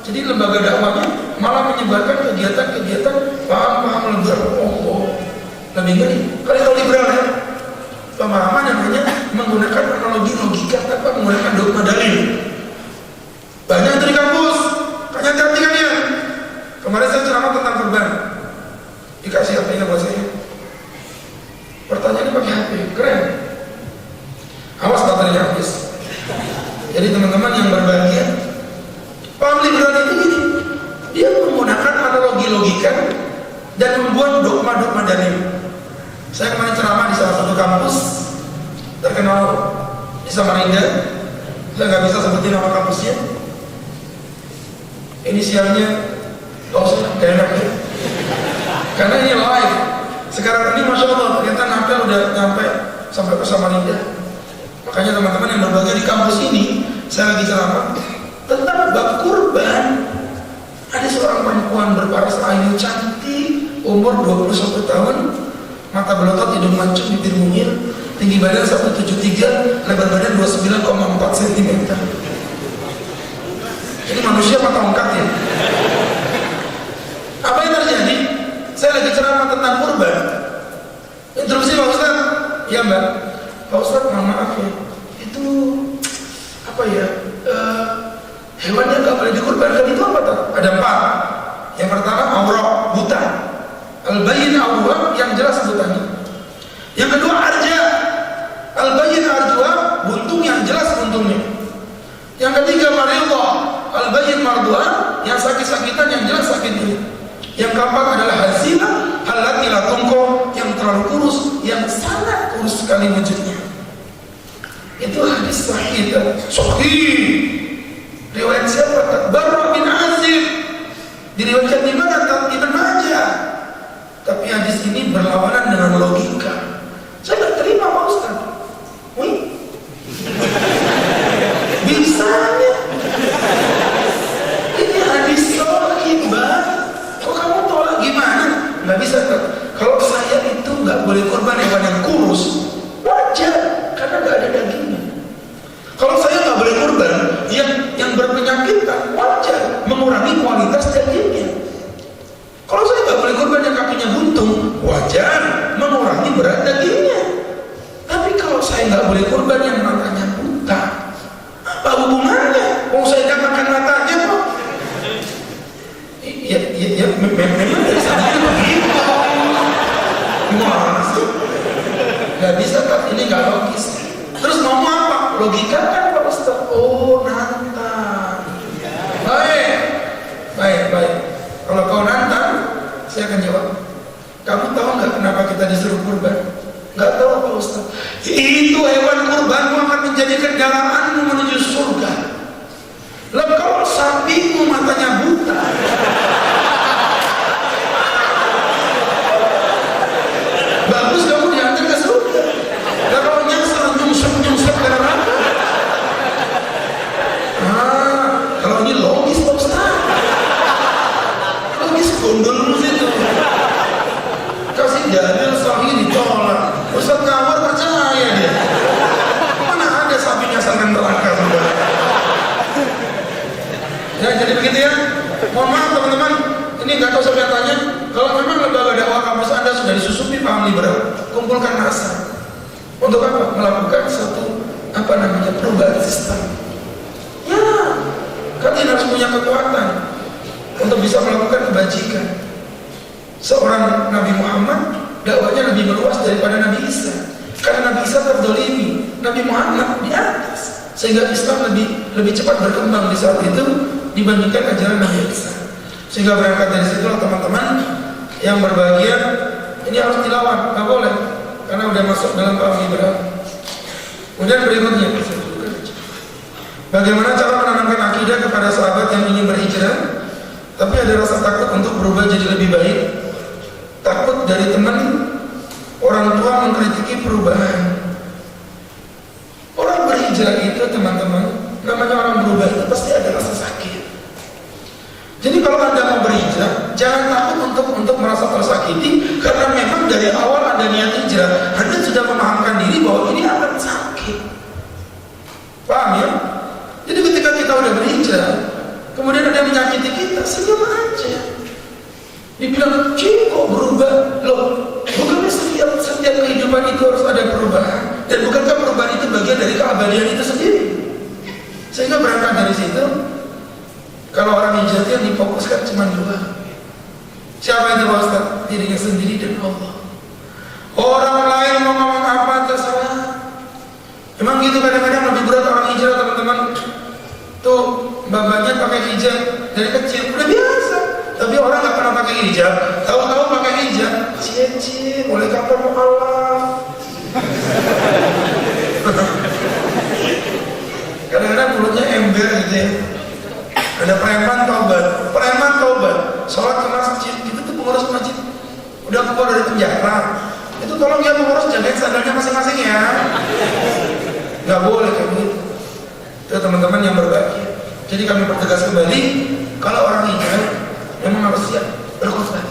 Jadi lembaga dakwahnya malah menyebarkan kegiatan-kegiatan paham-paham liberal. Oh lebih ngeri. Kalian tahu liberal ya? Pemahaman yang hanya menggunakan analogi logika tanpa menggunakan dogma dalil. Banyak dari kampus, hati-hati kalian. Kemarin saya ceramah tentang kurban. Dikasih HP-nya buat saya. Pertanyaannya pakai HP, keren. Awas baterainya habis. Jadi teman-teman yang berbahagia, paham liberal itu gini. Dia menggunakan analogi logika dan membuat dogma-dogma dalil. Saya kemarin ceramah di salah satu kampus terkenal di Samarinda. Saya nggak bisa sebutin nama kampusnya. Inisialnya gak usah, gak enak ya. Karena ini live. Sekarang ini Masya Allah ternyata Nampel udah nyampe sampai ke Samarinda. Makanya teman-teman yang berbahagia di kampus ini, saya lagi ceramah tentang bab kurban. Ada seorang perempuan berparas ayu cantik, umur 21 tahun, mata belotot, hidung mancung, bibir mungil, tinggi badan 173, lebar badan 29,4 cm. Ini manusia apa tongkat ya? Apa yang terjadi? Saya lagi ceramah tentang kurban. Interupsi Pak Ustaz. Ya Mbak. Pak Ustaz, mohon maaf ya. Itu apa ya? Hewan yang nggak boleh dikurbankan itu apa tuh? Ada 4. Yang pertama aurah, buta. Al-bayyin awwam, yang jelas butanya. Yang kedua arja. Al-bayyin arjwa, buntung yang jelas buntungnya. Yang ketiga maridhah. Al-bayyin mardua, yang sakit-sakitan yang jelas sakitnya. Yang keempat adalah hazina, allati la tunqa, yang terlalu kurus, yang sangat kurus sekali wujudnya. Itu hadis sahih. Sahih. Riwayat siapa? Barra bin Azib. Diriwayatkan di mana? Ibn Majah. Tapi hadis ini berlawanan dengan logika. Saya nggak terima Pak Ustaz. Wih, bisanya ini hadis sahih Mbak. Kok kamu tolak gimana? Nggak bisa kan? Kalau saya itu nggak boleh korban hewan yang kurus, wajar karena nggak ada dagingnya. Kalau saya nggak boleh korban yang berpenyakitan, wajar mengurangi kualitas dagingnya. Kalau saya nggak boleh korban yang kakinya buntung, wajar mengurangi berat dagingnya. Tapi kalau saya nggak boleh korban yang matanya buta, apa hubungannya? Kalau saya nggak makan matanya kok. Ya, memang dari sana begitu. Gimana sih? Nggak bisa kan? Ini nggak logis. Terus mau apa? Logika kan Pak Ustaz. Oh nantang. Baik. Kalau kau nantang, saya akan jawab. Kamu tahu nggak kenapa kita disuruh kurban? Nggak tahu Pak Ustaz. Itu hewan kurbanmu akan menjadi kendaraanmu menuju surga. Lalu kalau sapimu matanya buta, ini nggak tahu siapa yang tanya, kalau memang lembaga dakwah kampus Anda sudah disusupi paham liberal, kumpulkan massa. Untuk apa? Melakukan satu perubahan sistem. Ya, kalian harus punya kekuatan untuk bisa melakukan kebajikan. Seorang Nabi Muhammad dakwahnya lebih meluas daripada Nabi Isa, karena Nabi Isa terdolimi, Nabi Muhammad di atas, sehingga Islam lebih cepat berkembang di saat itu dibandingkan ajaran Nabi Isa. Sehingga berangkat dari situlah teman-teman yang berbahagia, ini harus dilawan, nggak boleh, karena udah masuk dalam paham liberal. Kemudian berikutnya, bagaimana cara menanamkan akidah kepada sahabat yang ingin berhijrah, tapi ada rasa takut untuk berubah jadi lebih baik, takut dari teman, orang tua mengkritiki perubahan. Orang berhijrah itu teman-teman, namanya orang berubah itu pasti ada rasa sakit. Jadi kalau Anda mau berhijrah, jangan takut untuk merasa tersakiti, karena memang dari awal Anda niat hijrah, Anda sudah memahamkan diri bahwa ini akan sakit. Paham ya? Jadi ketika kita udah berhijrah, kemudian ada yang menyakiti kita, senyum aja. Dibilang, "Cik, kok berubah?" Loh, bukannya setiap kehidupan itu harus ada perubahan, dan bukankah perubahan itu bagian dari keabadian itu sendiri? Sehingga berangkat dari situ, kalau orang hijrah yang difokuskan cuma dua. Siapa itu Pak Ustaz? Dirinya sendiri dan Allah. Orang lain mau ngomong apa terserah. Emang gitu kadang-kadang lebih berat orang hijrah teman-teman. Tuh babanya pakai hijab dari kecil udah biasa. Tapi orang nggak pernah pakai hijab, tahu-tahu pakai hijab. Cie, mulai kapan mau Allah? Kadang-kadang mulutnya ember gitu ya. Ada preman taubat, sholat ke masjid, itu tuh pengurus masjid udah keluar dari penjara, itu tolong ya pengurus jagain sandalnya masing-masing ya, nggak boleh kayak begitu. Itu teman-teman yang berbahagia. Jadi kami pertegas kembali, kalau orang hijrah memang harus siap berkorban.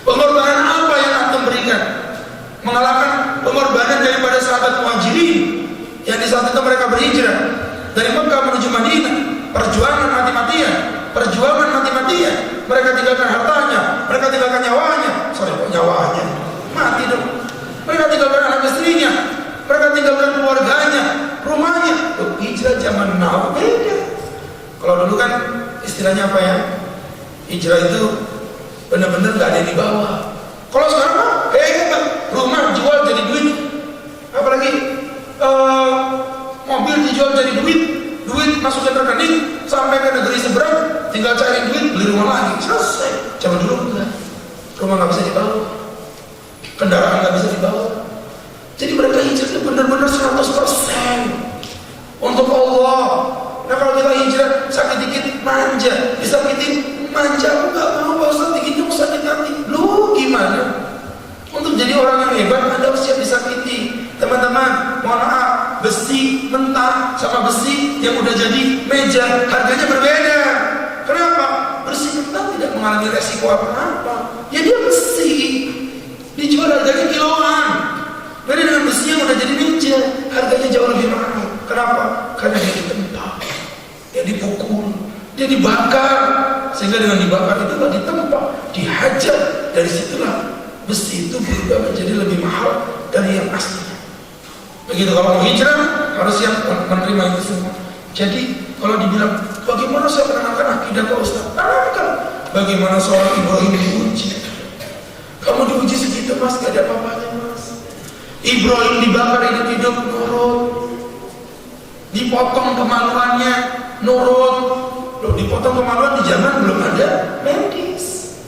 Pengorbanan apa yang antum berikan? Mengalahkan pengorbanan daripada sahabat Muhajirin yang di saat itu mereka berhijrah dari Mekah menuju Madinah. Perjuangan mati-matian, mereka tinggalkan hartanya, mereka tinggalkan nyawanya, mati dong. Mereka tinggalkan anak istrinya, mereka tinggalkan keluarganya, rumahnya. Hijrah zaman now beda. Kalau dulu kan istilahnya apa ya? Hijrah itu benar-benar nggak ada yang dibawa. Kalau sekarang rumah jual jadi duit, apalagi mobil dijual jadi duit masuk ke rekening, sampai ke negeri seberang, tinggal cari duit, beli rumah lagi, selesai. Zaman dulu enggak, rumah nggak bisa dibawa, kendaraan nggak bisa dibawa. Jadi mereka hijrah itu benar-benar 100% untuk Allah. Nah kalau kita hijrah sakit dikit manja, disakitin manja, aku nggak mau Pak Ustaz, dikit dong sakit hati. Lu gimana? Untuk jadi orang yang hebat, Anda harus siap disakiti. Teman-teman, mohon maaf, besi mentah sama besi yang udah jadi meja harganya berbeda. Kenapa? Besi mentah tidak mengalami resiko apa-apa. Ya dia besi, dijual harganya kiloan. Beda dengan besi yang udah jadi meja, harganya jauh lebih mahal. Kenapa? Karena dia ditempa, dia dipukul, dia dibakar. Sehingga dengan dibakar itulah ditempa, dihajar. Dari situlah besi itu berubah menjadi lebih mahal dari yang asli. Begitu kalau mau hijrah harus yang menerima itu semua. Jadi kalau dibilang bagaimana saya menanamkan akidah ke Ustaz? Tanamkan. Bagaimana seorang Ibrahim diuji? Kamu diuji segitu mas, gak ada apa-apanya mas. Ibrahim dibakar hidup-hidup nurut, dipotong kemaluannya nurut. Loh, dipotong kemaluan di zaman belum ada medis.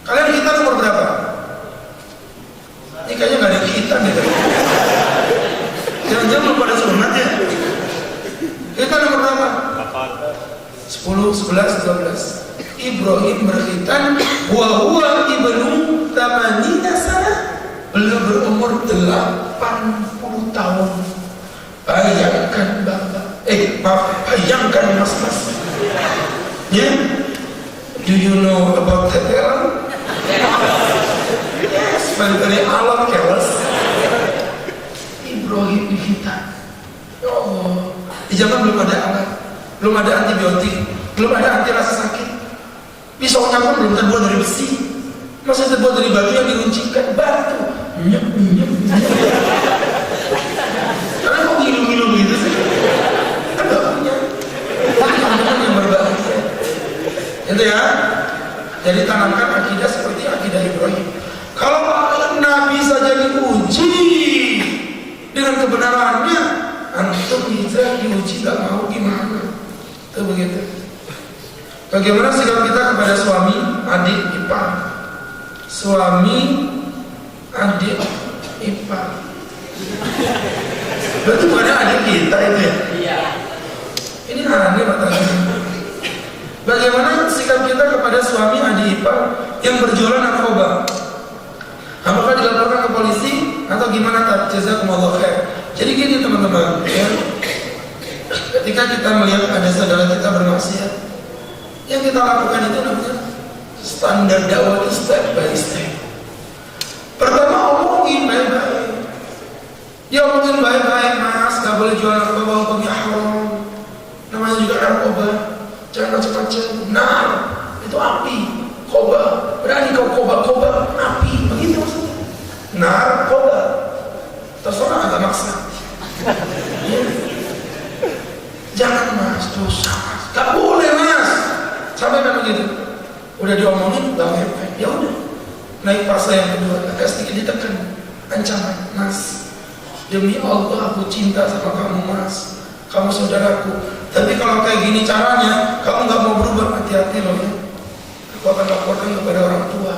Kalian kita nomor berapa? Ini kayaknya gak ada kita nih. Jangan-jangan belum pada sunat ya. Kita nomor berapa? 10, 11, 12. Ibrahim berkhitan wa huwa ibnu tamanina sana, beliau berumur 80 tahun. Bayangkan Bapak, bayangkan Mas. Ya? Do you know about that? Yes, very alam kelas. Ibrahim dihitan. Ya Allah, di zaman belum ada alat, belum ada antibiotik, belum ada anti rasa sakit. Pisaunya pun belum terbuat dari besi, masih terbuat dari batu yang diruncingkan batu. Nyep. Karena kok ngilu-ngilu gitu sih? Kan gak punya. Tapi teman-teman yang berbahagia. Itu ya. Jadi tanamkan akidah seperti akidah Ibrahim. Kalau Nabi saja diuji dengan kebenarannya, antum bisa diuji gak mau gimana? Itu begitu. Bagaimana sikap kita kepada suami, adik, ipar? Suami, adik, ipar. Berarti bukan adik kita itu ya? Iya. Ini aneh pertanyaan. Bagaimana sikap kita kepada suami, adik, ipar yang berjualan narkoba? Apakah dilaporkan ke polisi atau gimana? Jazakumullah khair. Jadi gini teman-teman, ya. Ketika kita melihat ada saudara kita bermaksiat, yang kita lakukan itu namanya standar dakwah, step by step. Pertama omongin baik-baik. Dia omongin baik-baik, mas, gak boleh jual narkoba, hukumnya haram. Namanya juga narkoba. Jangan macam-macam. Nah, itu api. Koba, berani kau koba, api, begitu maksudnya. Narkoba, terserah agak maksa. Jangan mas, dosa mas, gak boleh mas. Sampai kan begitu. Udah diomongin, gak ngefek. Ya udah, naik fase yang kedua, agak sedikit ditekan. Ancaman, mas, demi Allah aku cinta sama kamu mas, kamu saudaraku. Tapi kalau kayak gini caranya, kamu gak mau berubah, hati-hati loh ya. Aku akan laporkan kepada orang tua.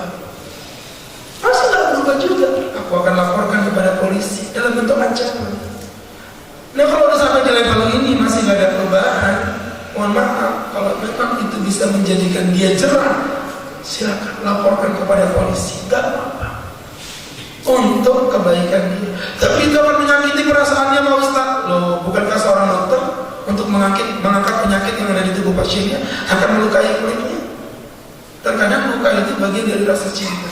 Masa gak berubah juga? Aku akan laporkan kepada polisi dalam bentuk ancaman. Nah kalau udah sampai di level ini masih gak ada perubahan, mohon maaf, kalau memang itu bisa menjadikan dia jerah, silakan laporkan kepada polisi, gak apa-apa, untuk kebaikan dia. Tapi itu akan menyakiti perasaannya Pak Ustaz. Loh, bukankah seorang dokter untuk mengangkat penyakit yang ada di tubuh pasiennya akan melukai kulitnya? Terkadang luka itu bagian dari rasa cinta.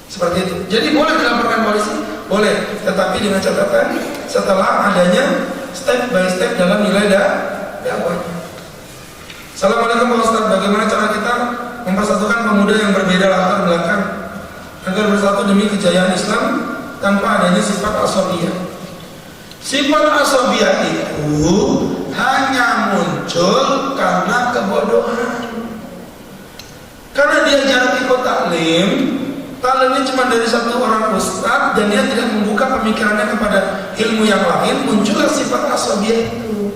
Seperti itu. Jadi boleh dilaporkan polisi? Boleh. Tetapi dengan catatan setelah adanya step by step dalam nilai dakwahnya. Assalamualaikum Pak Ustaz. Bagaimana cara kita mempersatukan pemuda yang berbeda latar belakang agar bersatu demi kejayaan Islam tanpa adanya sifat asabiyah? Sifat asabiyah itu hanya muncul karena kebodohan. Karena dia jarang ikut taklimnya cuma dari satu orang ustaz dan dia tidak membuka pemikirannya kepada ilmu yang lain, muncullah sifat asabiyah itu.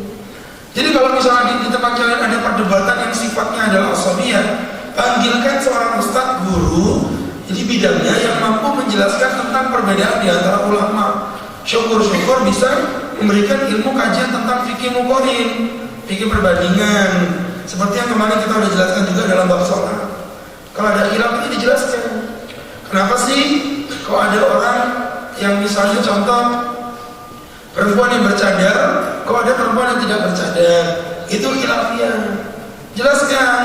Jadi kalau misalnya di tempat kalian ada perdebatan yang sifatnya adalah asabiyah, panggilkan seorang ustaz guru di bidangnya yang mampu menjelaskan tentang perbedaan di antara ulama. Syukur-syukur bisa memberikan ilmu kajian tentang fikih muqarrin, fikih perbandingan, seperti yang kemarin kita sudah jelaskan juga dalam bab sholat. Kalau ada khilaf ini dijelaskan. Kenapa sih kalau ada orang yang misalnya contoh perempuan yang bercadar, kalau ada perempuan yang tidak bercadar, itu khilafiyah. Jelaskan.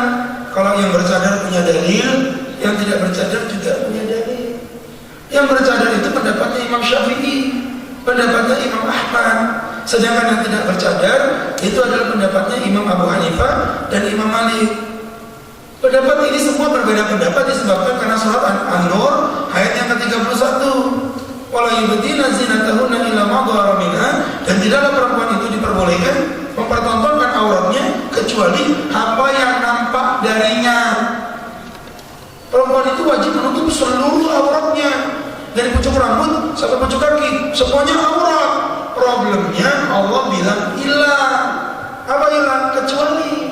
Kalau yang bercadar punya dalil, yang tidak bercadar juga punya dalil. Yang bercadar itu pendapatnya Imam Syafi'i, pendapatnya Imam Ahmad. Sedangkan yang tidak bercadar itu adalah pendapatnya Imam Abu Hanifah dan Imam Malik. Pendapat ini semua berbeda pendapat disebabkan karena surat An-Nur ayat yang ke-31. Wala yubdina zinatahunna illa ma dhahara minha, dan tidaklah perempuan itu diperbolehkan mempertontonkan auratnya kecuali apa yang nampak darinya. Perempuan itu wajib menutup seluruh auratnya, dari pucuk rambut sampai pucuk kaki, semuanya aurat. Problemnya Allah bilang ilah. Apa ilah? Kecuali.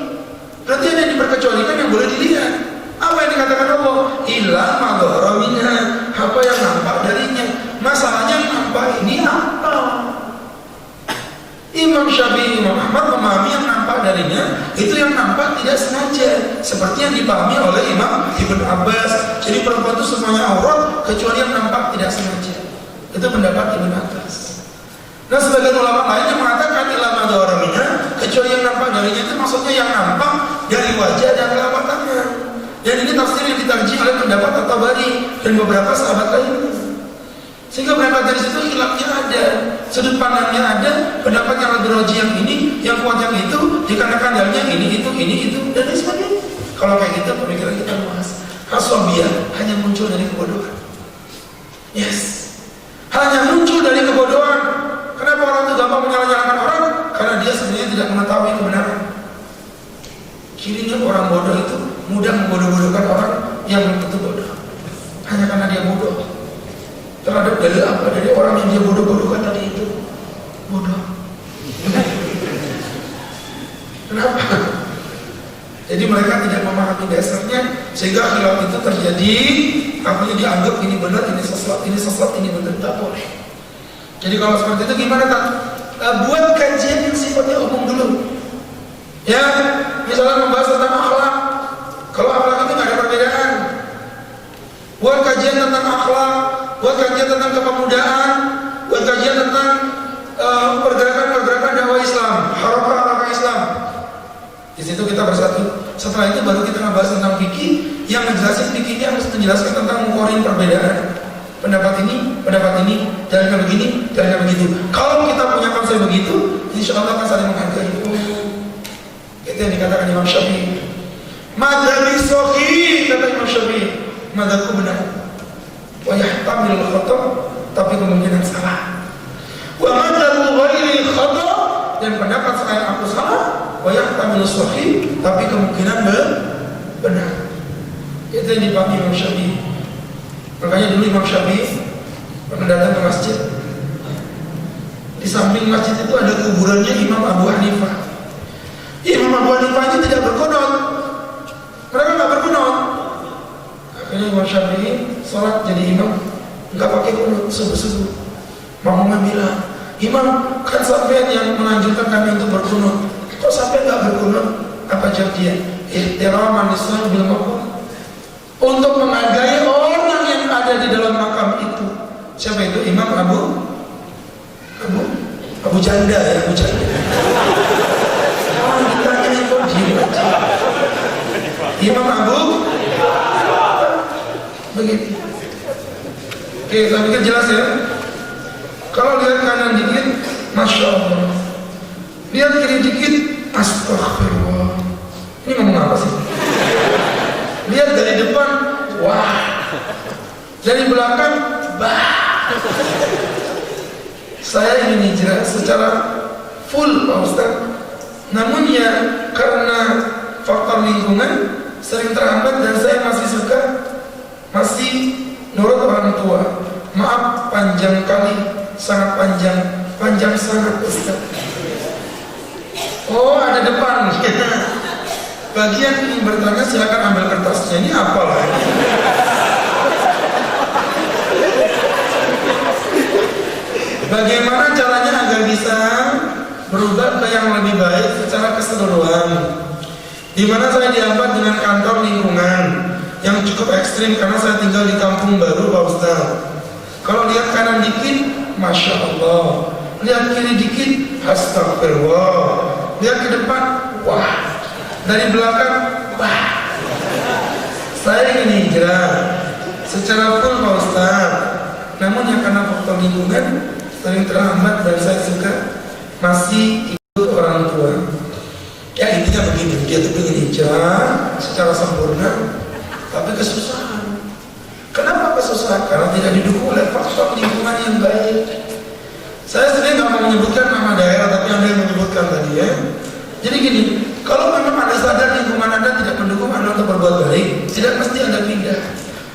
Berarti ada yang diperkecualikan yang boleh dilihat. Apa yang dikatakan Allah? Ilah ma dhahara minha, apa yang nampak darinya. Masalahnya nampak ini apa? Imam Syafi'i, Imam Ahmad memahami yang nampak darinya itu yang nampak tidak sengaja, seperti yang dipahami oleh Imam Ibn Abbas. Jadi perempuan itu semuanya aurat kecuali yang nampak tidak sengaja. Itu pendapat Ibn Abbas. Nah sebagian ulama lain yang mengatakan ilah ma dhahara minha, kecuali yang nampak darinya itu maksudnya yang nampak dari wajah dan telapak tangan. Dan ini tafsir yang ditarjih oleh pendapat At-Tabari dan beberapa sahabat lainnya. Sehingga berangkat dari situ khilafnya ada, sudut pandangnya ada, pendapat yang lebih rajih yang ini, yang kuat yang itu, dikarenakan dalilnya ini, itu, dan lain sebagainya. Kalau kayak gitu pemikiran kita luas. Haswabiyah hanya muncul dari kebodohan. Yes, hanya muncul dari kebodohan. Kenapa orang itu gampang menyalahkan orang? Karena dia sebenarnya tidak mengetahui kebenaran. Cirinya orang bodoh itu mudah membodoh-bodohkan orang yang belum tentu bodoh. Hanya karena dia bodoh. Terhadap dalil apa dari orang yang dia bodoh-bodohkan tadi itu? Bodoh. Kenapa? Jadi mereka tidak memahami dasarnya, sehingga khilaf itu terjadi. Artinya dianggap ini benar, ini sesat, ini benar, tak boleh. Jadi kalau seperti itu gimana tak? Buat kajian yang sifatnya umum dulu. Ya, misalnya membahas tentang akhlak. Kalau akhlak itu nggak ada perbedaan. Buat kajian tentang akhlak, buat kajian tentang kepemudaan, buat kajian tentang pergerakan-pergerakan dakwah Islam, harakah Islam. Di situ kita bersatu. Setelah itu baru kita ngebahas tentang fikih. Yang menjelaskan fikihnya harus menjelaskan tentang mengurangi perbedaan. Pendapat ini, dalilnya begini, dalilnya begitu. Kalau kita punya konsep begitu, insya Allah akan saling menghargai. Itu yang dikatakan Imam Syafi'i. Madhabi sahih, kata Imam Syafi'i. Madhabku benar. Wa yahtamil khata, tapi kemungkinan salah. Wa madhabu ghairi khata, dan pendapat saya aku salah. Wa yahtamil sahih, tapi kemungkinan benar. Itu yang dipahami Imam Syafi'i. Makanya dulu Imam Syafi'i pernah datang ke masjid. Di samping masjid itu ada kuburannya Imam Abu Hanifah. Imam Abu Hanifah ini tidak berkunut. Mereka nggak berkunut. Akhirnya Imam Syafi'i sholat jadi imam, nggak pakai kunut, subuh-subuh. Makmumnya bilang, Imam, kan sampean yang menganjurkan kami untuk berkunut. Kok sampai nggak berkunut? Apa jawab dia? Ihtiraman Islam bil maqam. Untuk menghargai orang yang ada di dalam makam itu. Siapa itu? Imam Abu Janda ya, Abu Janda. Kita ini kok Imam Abu begitu. Oke, saya pikir jelas ya. Kalau lihat kanan dikit, Masya Allah. Lihat kiri dikit, Astagfirullah. Ini ngomong apa sih? Lihat dari depan, wah. Dari belakang, bah. Saya ingin hijrah secara full Pak Ustaz. Namun ya karena faktor lingkungan sering terhambat dan saya masih nurut orang tua. Maaf panjang kali, sangat panjang sangat Ustaz. Oh ada depan. Bagian yang bertanya silakan ambil kertasnya. Ini apa lah? Bagaimana caranya agar bisa berubah ke yang lebih baik secara keseluruhan? Di mana saya dihambat dengan kantor lingkungan yang cukup ekstrim karena saya tinggal di kampung baru Pak Ustaz. Kalau lihat kanan dikit, Masya Allah. Lihat kiri dikit, Astagfirullah. Lihat ke depan, wah. Dari belakang, wah. Saya ingin hijrah secara full Pak Ustaz. Namun yang karena faktor lingkungan sering terhambat dan saya suka masih ikut orang tua. Ya intinya begini, dia tuh ingin hijrah secara sempurna, tapi kesusahan. Kenapa kesusahan? Karena tidak didukung oleh faktor lingkungan yang baik. Saya sendiri nggak mau menyebutkan nama daerah, tapi Anda yang menyebutkan tadi ya. Jadi gini, kalau memang Anda sadar lingkungan Anda tidak mendukung Anda untuk berbuat baik, tidak mesti Anda pindah.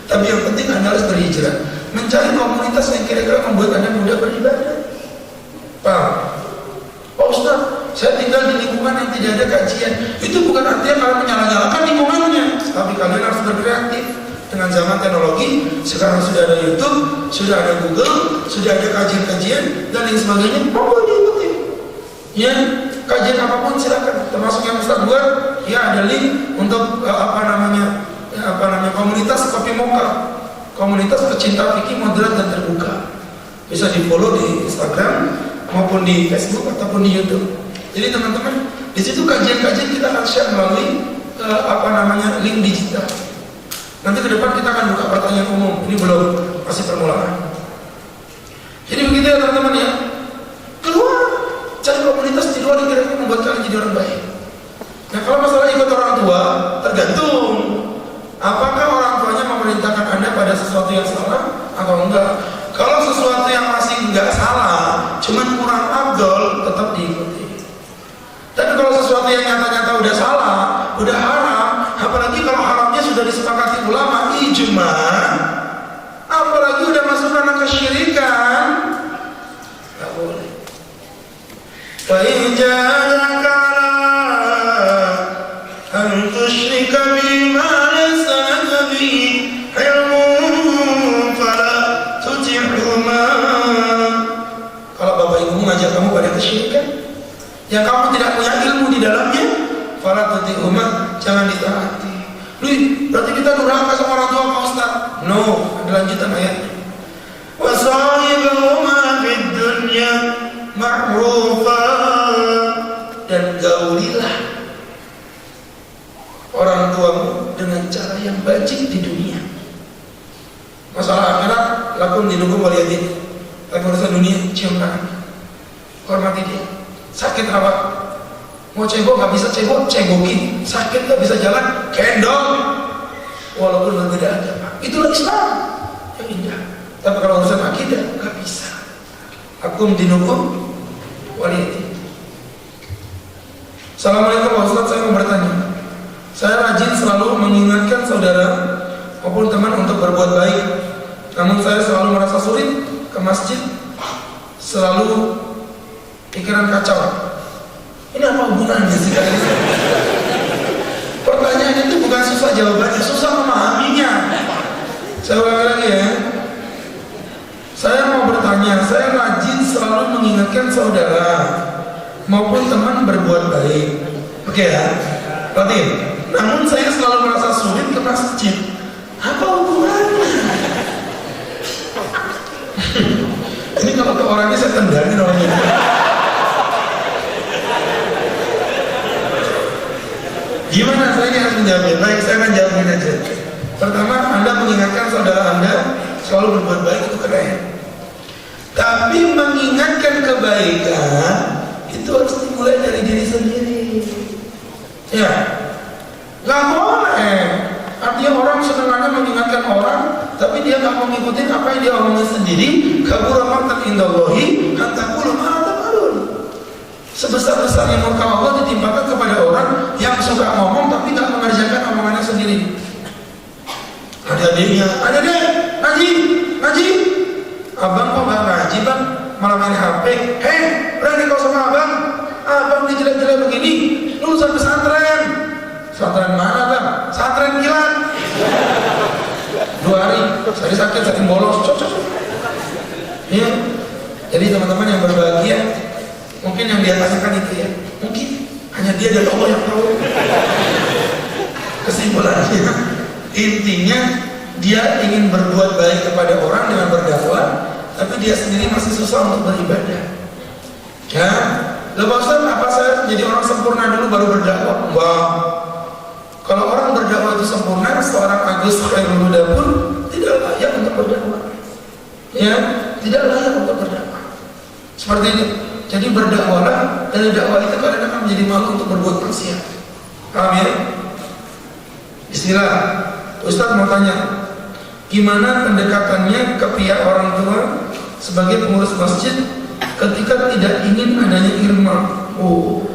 Tapi yang penting Anda harus berhijrah, mencari komunitas yang kira-kira membuat Anda mudah beribadah. Paham? Pak Ustaz, saya tinggal di lingkungan yang tidak ada kajian. Itu bukan artinya kalian menyalah-nyalakan lingkungannya, tapi kalian harus berkreatif. Dengan zaman teknologi, sekarang sudah ada YouTube, sudah ada Google, sudah ada kajian-kajian dan lain sebagainya. Monggo diikuti. Ya, kajian apapun silakan. Termasuk yang Ustaz buat, ya ada link untuk komunitas Kopi Mocha, komunitas pecinta fikih moderat dan terbuka. Bisa di follow di Instagram maupun di Facebook ataupun di YouTube. Jadi teman-teman, di situ kajian-kajian kita akan share melalui link digital. Nanti ke depan kita akan buka pertanyaan umum. Ini belum, masih permulaan. Jadi begitu ya teman-teman ya. Keluar, cari komunitas di luar yang kira-kira membuat kalian jadi orang baik. Nah kalau masalah ikut orang tua, tergantung apakah orang tuanya memerintahkan Anda pada sesuatu yang salah atau enggak. Kalau sesuatu yang masih enggak salah, cuman kurang afdol, tetap diikuti. Tapi kalau sesuatu yang nyata-nyata udah salah, udah haram, apalagi kalau haramnya sudah disepakati ulama ijma', apalagi udah masuk ranah kesyirikan, nggak boleh. Fa in ja'alaka an tusyrika bima laysa laka bihi ilmun fala tuti'huma. Kalau bapak ibu mengajak kamu pada kesyirikan yang kamu tidak punya ilmu di dalamnya, fala tuti'huma, jangan ditaati. Berarti kita durhaka sama orang tua Pak Ustaz? No, ada lanjutan ayatnya. Wa sahibahuma fid dunya ma'rufa, dan gaulilah orang tuamu dengan cara yang baik di dunia. Masalah akhirat, lakum dinukum waliyadin. Tapi urusan dunia, cium tangan, hormati dia. Sakit apa? Mau cebok gak bisa cebok, cebokin. Sakit gak bisa jalan, kendong. Walaupun berbeda agama, itulah Islam yang indah. Tapi kalau urusan akidah gak bisa. Akum dinukum waliyadin. Assalamualaikum Pak Ustaz, saya mau bertanya. Saya rajin selalu mengingatkan saudara maupun teman untuk berbuat baik, namun saya selalu merasa sulit ke masjid, selalu pikiran kacau. Ini apa hubungannya sih? Pertanyaannya itu bukan susah jawabannya, susah memahaminya. Saya ulangi lagi ya. Saya mau bertanya, saya rajin selalu mengingatkan saudara maupun teman berbuat baik. Oke ya, perhatiin. Namun saya selalu merasa sulit ke masjid. Apa hubungannya? Ini kalau ke orangnya saya tendangin orangnya. Gimana saya ini harus menjawabnya? Baik, saya akan jawabin aja. Pertama, Anda mengingatkan saudara Anda selalu berbuat baik, itu keren. Tapi mengingatkan kebaikan itu harus dimulai dari diri sendiri. Ya, nggak boleh. Artinya orang senangannya mengingatkan orang, tapi dia nggak mau ngikutin apa yang dia omongin sendiri. Kabura maqtan indallahi an taqulu ma la taf'alun. Sebesar-besarnya murka Allah ditimpakan kepada orang yang suka ngomong tapi tak mengerjakan omongannya sendiri. Ada adiknya, ada deh, ngaji. Abang kok gak ngaji bang, malah main HP. Hei, berani kau sama abang? Abang dijelek-jelek begini, lulusan pesantren. Pesantren mana bang? Pesantren kilat. 2 hari, saya sakit, sakit bolos. Ya. Jadi teman-teman yang berbahagia, mungkin yang dia rasakan itu ya, mungkin hanya dia dan Allah yang tahu. Kesimpulannya, intinya dia ingin berbuat baik kepada orang dengan berdakwah, tapi dia sendiri masih susah untuk beribadah. Ya, lepas itu apa saya jadi orang sempurna dulu baru berdakwah? Wah, kalau orang berdakwah itu sempurna, seorang Agus Khairul Huda pun tidak layak untuk berdakwah. Ya, tidak layak untuk berdakwah. Seperti itu. Jadi berdakwahlah, dan dakwah itu kadang-kadang menjadi malu untuk berbuat maksiat. Paham ya? Bismillah. Ustaz mau tanya, gimana pendekatannya ke pihak orang tua sebagai pengurus masjid ketika tidak ingin adanya irma? Oh,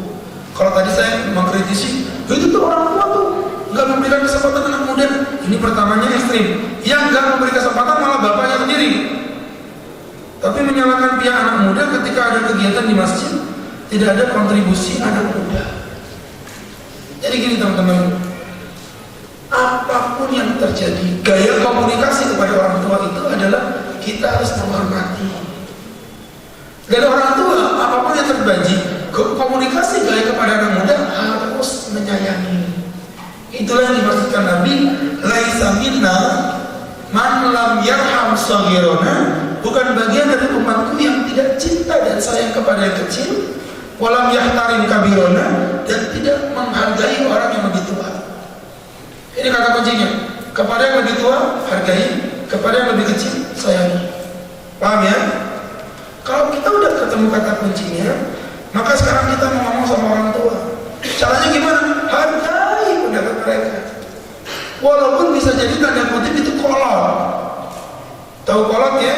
kalau tadi saya mengkritisi, itu tuh orang tua tuh nggak memberikan kesempatan anak muda. Ini pertamanya ekstrim. Yang nggak memberi kesempatan malah bapaknya sendiri. Tapi menyalahkan pihak anak muda ketika ada kegiatan di masjid, tidak ada kontribusi anak muda. Jadi gini teman-teman, apapun yang terjadi, gaya komunikasi kepada orang tua itu adalah kita harus menghormati. Dan orang tua, apapun yang terjadi, komunikasi gaya kepada anak muda harus menyayangi. Itulah yang dimaksudkan Nabi, laisa minna man lam yarham saghirana, bukan bagian dari umatku yang tidak cinta dan sayang kepada yang kecil, walam yahtarim kabirona, dan tidak menghargai orang yang lebih tua. Ini kata kuncinya. Kepada yang lebih tua, hargai. Kepada yang lebih kecil, sayangi. Paham ya? Kalau kita udah ketemu kata kuncinya, maka sekarang kita mau ngomong sama orang tua. Caranya gimana? hargai pendapat mereka. Walaupun bisa jadi tanda kutip itu kolot. Tahu kolot ya?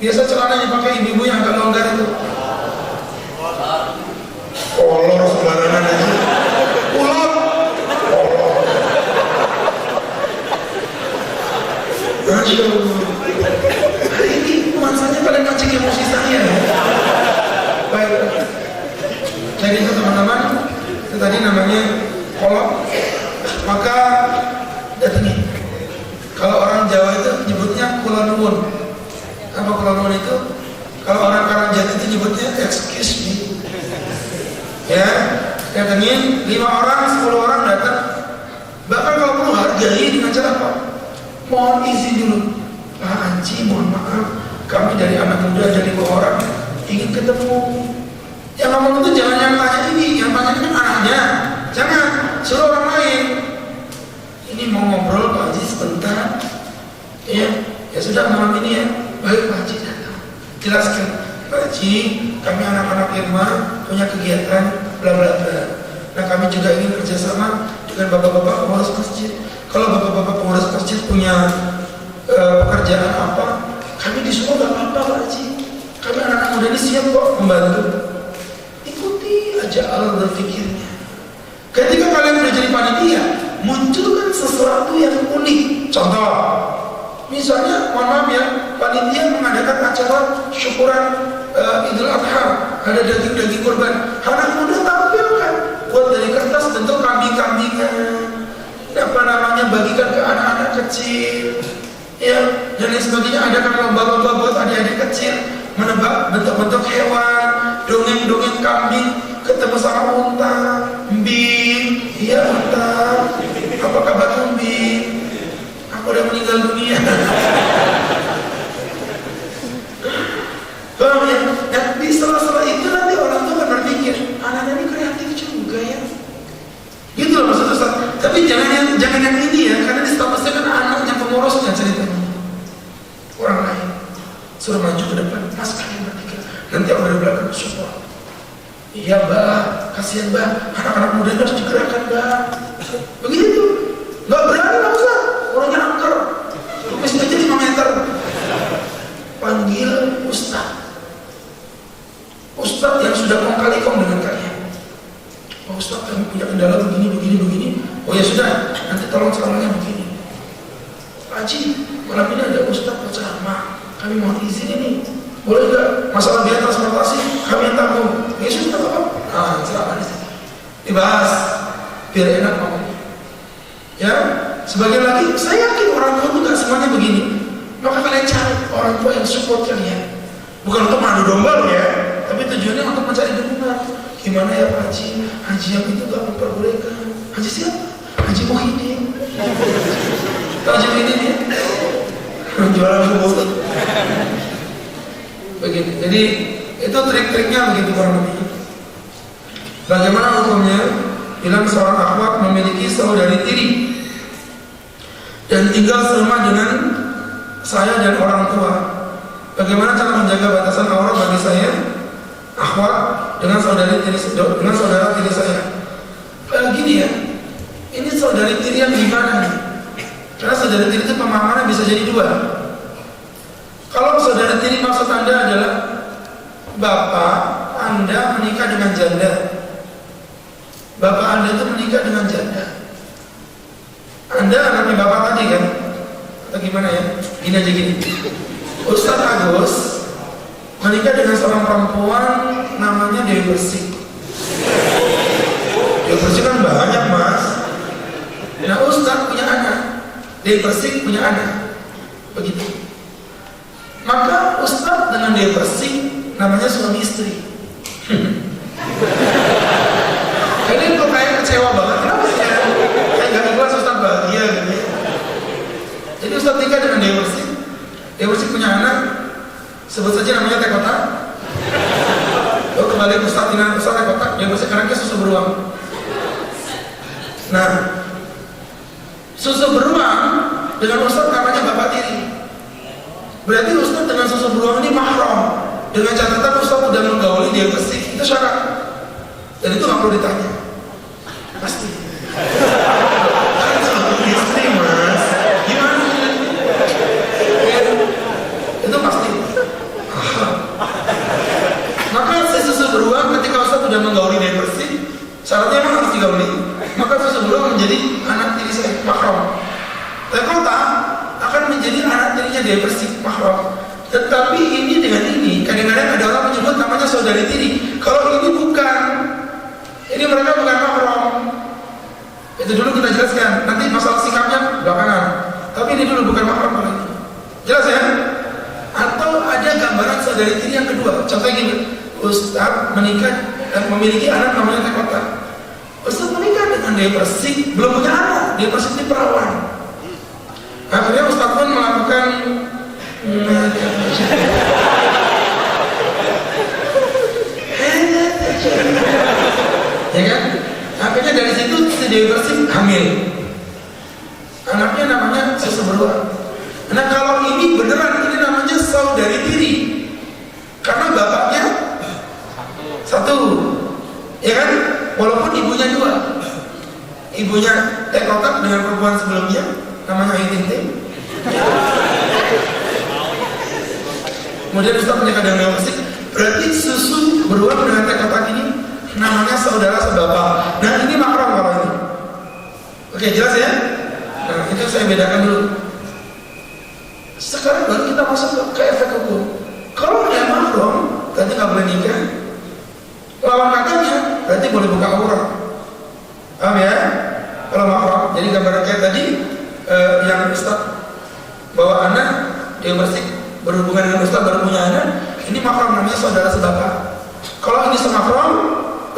Biasa celananya pakai ibu-ibu yang agak longgar itu. Kolor sembarangan aja. Kolot. Kolot. Masya Allah. Hari ini nuansanya pada mancing emosi saya. Baik. Jadi itu teman-teman, itu tadi namanya kolot. Maka datangi. Kalau orang Jawa itu nyebutnya kula nuwun. Apa kula nuwun itu? Kalau orang Karangjati itu nyebutnya excuse me. Ya, datangin 5 orang, 10 orang datang. Bahkan kalau perlu hargai dengan cara apa? Mohon izin dulu. Pak Anci, mohon maaf, kami dari anak muda dari 2 orang ingin ketemu. Yang ngomong itu jangan yang tanya ini, yang tanya kan anaknya. Jangan, suruh orang lain. Ini mau ngobrol Pak Haji sebentar. Ya sudah malam ini ya. Baik Pak Haji datang. Jelaskan, Pak Haji, kami anak-anak Irma punya kegiatan bla bla bla. Nah kami juga ingin kerjasama dengan bapak-bapak pengurus masjid. Kalau bapak-bapak pengurus masjid punya pekerjaan apa, kami disuruh gak apa-apa Pak Haji. Kami anak-anak muda ini siap kok membantu. Ikuti aja alur berpikirnya. Ketika kalian udah jadi panitia, munculkan sesuatu yang unik. Contoh, misalnya, mohon maaf ya, panitia mengadakan acara syukuran Idul Adha, ada daging-daging kurban. Anak muda tampilkan, buat dari kertas bentuk kambing-kambingan, apa namanya, bagikan ke anak-anak kecil, ya, dan lain sebagainya. Adakan lomba-lomba buat adik-adik kecil, menebak bentuk-bentuk hewan, dongeng-dongeng kambing, ketemu sama unta, mbing, iya unta, apa kabar mbing? Aku udah meninggal dunia. Paham ya? Nah, di sela-sela itu nanti orang tuh akan berpikir, anaknya ini kreatif juga ya. Gitu loh maksud Ustaz. Tapi jangan yang ini ya, karena di statusnya kan anaknya pengurusnya ceritanya. Orang lain suruh maju ke depan, mas kalian berpikir, nanti aku dari belakang support. Iya Mbak, kasihan Mbak, anak-anak muda harus digerakkan Mbak. Begitu, nggak berani Pak Ustaz, orangnya angker, tulis aja 5 meter. Panggil Ustaz yang sudah kong kali kong dengan kalian. Pak Ustaz, kami punya kendala begini. Oh ya sudah, nanti tolong ceramahnya begini. Pak Haji, malam ini ada Ustaz berceramah, kami mohon izin ini. Boleh nggak masalah biaya transportasi kami yang tanggung? Ya sudah apa? Nah, ceramah di sini dibahas biar enak ngomong. Ya, sebagian lagi saya yakin orang tua itu nggak semuanya begini. Maka kalian cari orang tua yang support kalian, bukan untuk madu domba ya, tapi tujuannya untuk mencari dukungan. Gimana ya Pak Haji? Haji yang itu nggak memperbolehkan. Haji siapa? Haji Muhyiddin. Haji Muhyiddin ya? Jualan bubur. Begitu. Jadi itu trik-triknya begitu kurang lebih. Bagaimana hukumnya bila seorang akhwat memiliki saudari tiri dan tinggal serumah dengan saya dan orang tua? Bagaimana cara menjaga batasan aurat bagi saya akhwat dengan saudara tiri saya? Gini ya, ini saudari tiri yang gimana nih? Karena saudari tiri itu pemahamannya bisa jadi 2. Kalau saudara tiri maksud Anda adalah bapak Anda menikah dengan janda, bapak Anda itu menikah dengan janda, Anda anaknya bapak tadi kan? Atau gimana ya? Gini aja gini, Ustaz Agus menikah dengan seorang perempuan namanya Dewi Persik. Dewi Persik kan banyak mas. Nah Ustaz punya anak, Dewi Persik punya anak, begitu. Maka Ustaz dengan Dewi Persik namanya suami istri. Ini kok kayak kecewa banget. Kenapa sih? Kayak gak ikhlas Ustaz bahagia gitu. Jadi Ustaz nikah dengan Dewi Persik. Dewi Persik punya anak, sebut saja namanya Tekota. Oh kembali Ustaz dengan Ustaz Tekota, Dewi Persik anaknya susu beruang. Nah, susu beruang dengan Ustaz namanya bapak tiri. Berarti Ustaz dengan susu beruang ini mahram, dengan catatan Ustaz sudah menggauli Dewi Persik, itu syarat. Dan itu nggak perlu ditanya, pasti. kota akan menjadi anak tirinya dia bersih mahram. Tetapi ini dengan ini kadang-kadang ada orang menyebut namanya saudari tiri. Kalau ini bukan, ini mereka bukan mahram. Itu dulu kita jelaskan. Nanti masalah sikapnya belakangan. Tapi ini dulu bukan mahram kalau ini. Jelas ya? Atau ada gambaran saudari tiri yang kedua. Contohnya gini, Ustaz menikah dan memiliki anak namanya Tekota. Ustaz menikah dengan dia Persik, belum punya anak. Dia Persik ini perawan. Akhirnya Ustaz pun melakukan ya kan? Akhirnya dari situ si Dewi Persik hamil. Anaknya namanya susu beruang. Nah kalau ini beneran ini namanya saudari tiri, karena bapaknya satu, ya kan? Walaupun ibunya dua, ibunya Tekota dengan perempuan sebelumnya namanya Aitinting. Kemudian Ustaz menikah dengan Dewi Persik, berarti susu beruang dengan Tekota ini namanya saudara sebapak. Nah ini mahram kalau ini. Oke, jelas ya? Nah itu saya bedakan dulu. Sekarang baru kita masuk ke efek hukum. Kalau dia mahram, berarti nggak boleh nikah. Lawan katanya, berarti boleh buka aurat. Paham ya? Kalau mahram, jadi gambaran kayak tadi yang Ustaz bawa anak, dia mesti berhubungan dengan Ustaz baru punya anak. Ini mahram namanya saudara sebapak. Kalau ini semahram,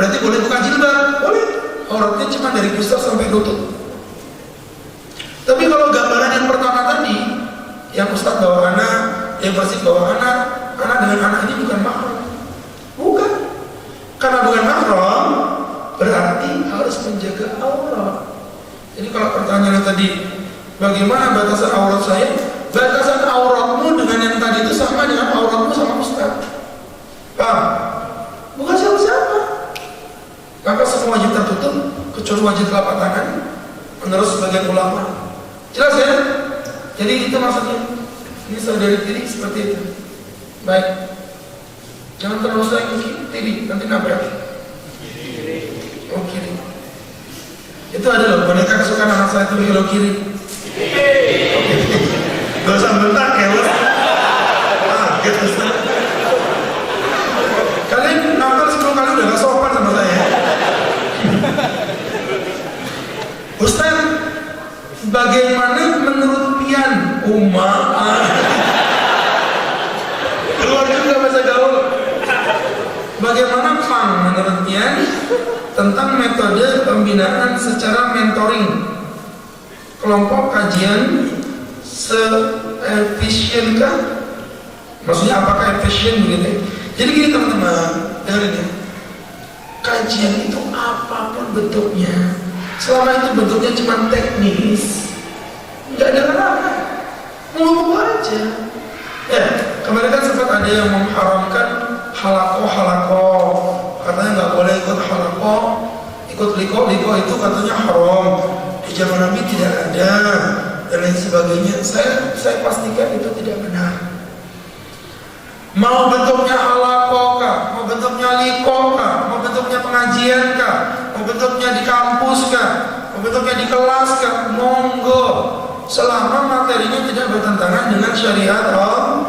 berarti boleh buka jilbab, boleh. Auratnya cuma dari pusar sampai lutut. Tapi kalau gambaran yang pertama tadi, yang Ustaz bawa anak, yang Persik bawa anak dengan anak ini bukan mahram. Bukan. Karena bukan mahram, berarti harus menjaga aurat. Jadi kalau pertanyaannya tadi, bagaimana batasan aurat saya? Batasan auratmu dengan yang tadi itu sama dengan auratmu sama Ustaz. Paham? Bukan siapa-siapa. Maka semua wajib tertutup kecuali wajib telapak tangan menurut sebagian ulama. Jelas ya? Jadi itu maksudnya. Ini saudari tiri seperti itu. Baik. Jangan terlalu sering ke kiri, nanti nabrak. Oh kiri. Itu ada loh, boneka kesukaan anak saya itu belok kiri. Gak usah bentak ya bos. Gitu. Kalian nonton 10 kali udah gak sopan sama saya. Ustaz, bagaimana menurut Pian? Keluar juga bahasa gaul. Bagaimana Pang menurut Pian tentang metode pembinaan secara mentoring? Kelompok kajian se-efisienkah? Maksudnya apakah efisien begitu? Jadi gini teman-teman, dengerin ya. Kajian itu apapun bentuknya, selama itu bentuknya cuma teknis, nggak ada apa-apa, ngomong aja. Ya, kemarin kan sempat ada yang mengharamkan halako, katanya nggak boleh ikut halako, ikut liko itu katanya haram. Di zaman Nabi tidak ada dan lain sebagainya. Saya pastikan itu tidak benar. Mau bentuknya halako kah, mau bentuknya liko kah, mau bentuknya pengajian kah, mau bentuknya di kampus kah, mau bentuknya di kelas kah, monggo, selama materinya tidak bertentangan dengan syariat Allah.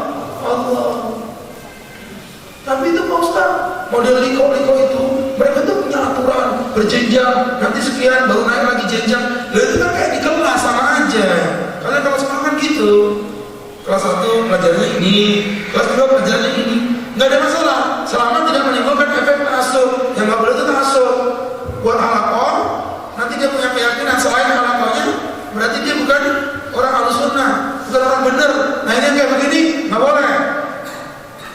Tapi itu Pak Ustaz, model liko itu mereka tuh punya aturan berjenjang, nanti sekian baru naik lagi jenjang. Lalu itu kan kayak di kelas sama aja. Kalian kalau sekolah kan gitu, kelas 1 pelajarannya ini, kelas 2 pelajarannya ini, nggak ada masalah selama tidak menimbulkan efek ta'assub. Yang nggak boleh itu ta'assub. Buat halaqah, nanti dia punya keyakinan selain halaqahnya, berarti dia bukan orang Ahlussunnah, bukan orang benar. Nah ini yang kayak begini nggak boleh.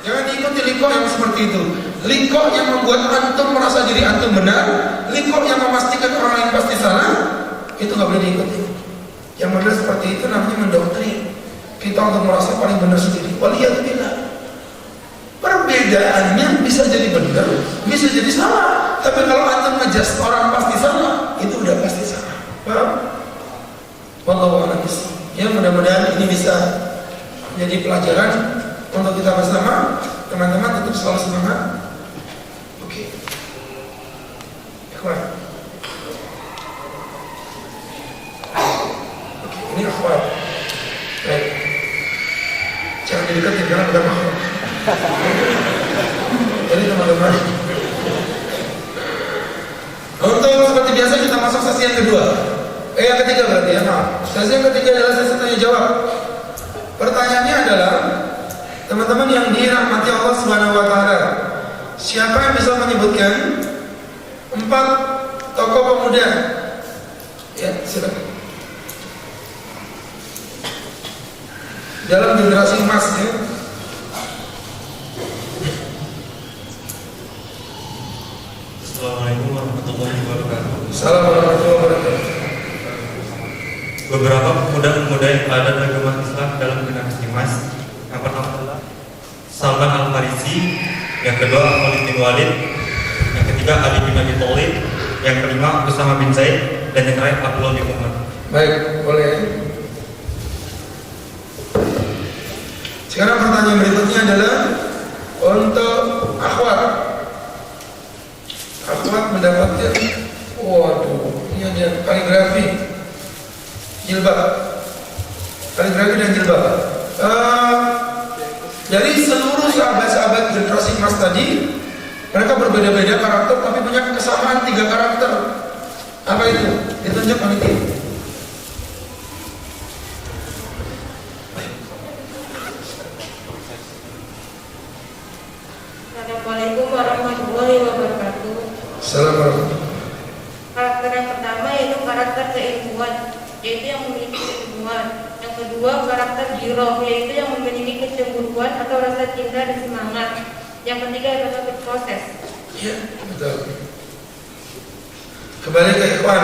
Jangan diikuti liko yang seperti itu. Liko yang membuat antum merasa diri antum benar, liko yang memastikan orang lain pasti salah, itu nggak boleh diikuti. Yang benar seperti itu namanya mendoktrin kita untuk merasa paling benar sendiri. Waliyadzubillah. Perbedaannya bisa jadi benar, bisa jadi salah. Tapi kalau antum ngejudge orang pasti salah, itu udah pasti salah. Paham? Wallahu a'lam. Ya mudah-mudahan ini bisa menjadi pelajaran untuk kita bersama. Teman-teman tetap selalu semangat. Oke. Ikhwan. Oke, ini akhwat. Baik. Jangan dideketin karena bukan makhluk. Jadi teman-teman, untuk seperti biasa kita masuk sesi yang kedua. Yang ketiga berarti ya, maaf. Sesi yang ketiga adalah sesi tanya jawab. Pertanyaannya adalah, teman-teman yang dirahmati Allah Subhanahu wa taala, siapa yang bisa menyebutkan 4 tokoh pemuda? Ya, silakan. Dalam generasi emas ya. Assalamualaikum warahmatullahi wabarakatuh. Assalamualaikum warahmatullahi wabarakatuh. Beberapa pemuda-pemuda yang ada dalam agama Islam dalam generasi emas. Yang pertama adalah Salman Al-Farisi, yang kedua Khalid bin Walid, yang ketiga Ali bin Abi Thalib, yang kelima Usama bin Zaid, dan yang terakhir Abdullah bin Umar. Baik, boleh. Sekarang pertanyaan berikutnya adalah untuk akhwat. Akhwat mendapatkan, waduh, ini ada kaligrafi, jilbab, kaligrafi dan jilbab. Dari seluruh sahabat-sahabat generasi emas tadi, mereka berbeda-beda karakter, tapi punya kesamaan 3 karakter. Apa itu? Ditunjuk panitia. Assalamualaikum warahmatullahi wabarakatuh. Assalamualaikum. Karakter yang pertama yaitu karakter keilmuan, yaitu yang memiliki keilmuan. Yang kedua karakter jiroh, yaitu yang memiliki kecemburuan atau rasa cinta dan semangat. Yang ketiga adalah berproses. Ya, betul. Kembali ke ikhwan.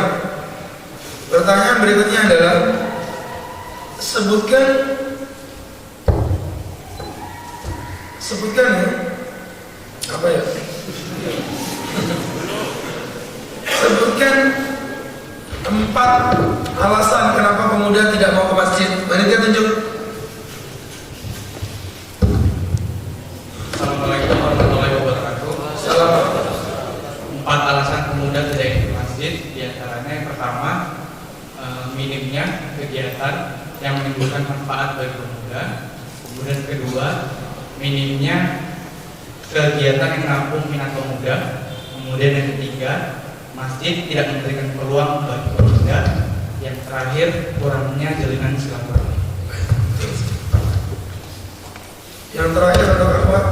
Pertanyaan berikutnya adalah, sebutkan ya, apa ya? Sebutkan 4 alasan kenapa pemuda tidak mau ke masjid. Mari kita tunjuk. Assalamualaikum warahmatullahi wabarakatuh. Salam. 4 alasan pemuda tidak ikut masjid. Di antaranya yang pertama, minimnya kegiatan yang menimbulkan manfaat bagi pemuda. Kemudian kedua, minimnya kegiatan yang menampung minat pemuda. Kemudian yang ketiga, masjid tidak memberikan peluang bagi pemuda. Yang terakhir, kurangnya jalinan silaturahmi. Yang terakhir adalah akhwat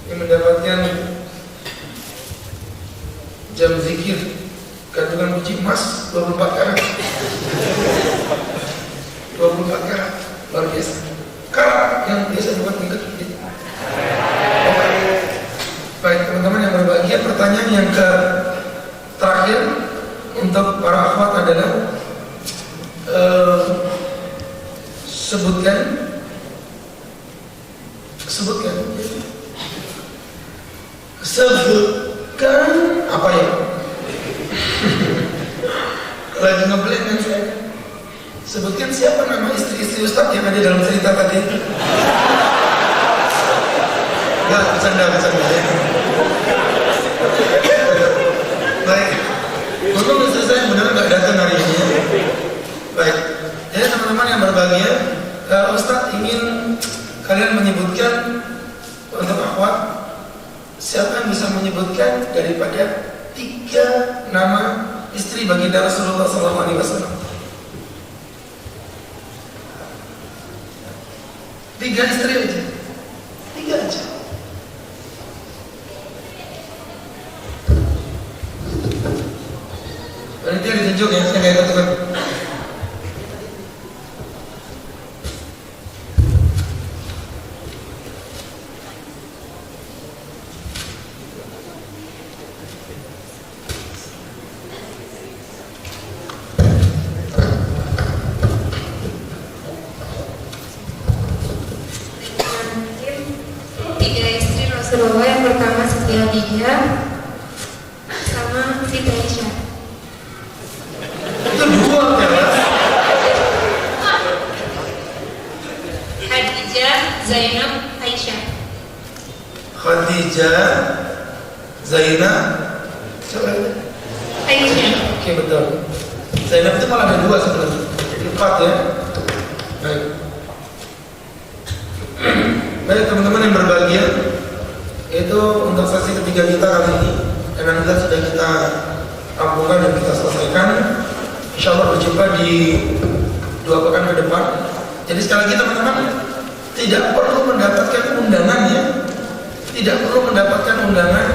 yang mendapatkan jam zikir kandungan biji emas 24 karat. 24 karat, luar biasa. Karat yang biasa dibuat di kedai. Baik teman-teman yang berbahagia, pertanyaan yang terakhir untuk para akhwat adalah sebutkan apa ya? Lagi ngeblank kan saya. Sebutkan siapa nama istri-istri Ustaz yang ada dalam cerita tadi. Enggak, bercanda ya. Baik. Untung istri saya benar nggak datang hari ini ya. Baik. Jadi teman-teman yang berbahagia, Ustaz ingin kalian menyebutkan untuk akhwat, siapa yang bisa menyebutkan daripada 3 nama istri baginda Rasulullah SAW? 3 istri aja. 3 aja. Panitia ditunjuk ya, saya nggak ikut-ikut. Tiga istri Rasulullah, yang pertama Siti Khadijah sama Siti Aisyah. Itu 2 ya, Mas. Khadijah, Zainab, Aisyah. Khadijah, Zainab, Aisyah. Oke betul. Zainab itu malah ada 2 sebenarnya, jadi 4 ya. Baik. Baik teman-teman yang berbahagia, itu untuk sesi ketiga kita kali ini, dan nanti sudah kita rampungkan dan kita selesaikan. Insya Allah berjumpa di 2 pekan ke depan. Jadi sekali lagi teman-teman, tidak perlu mendapatkan undangan ya, tidak perlu mendapatkan undangan.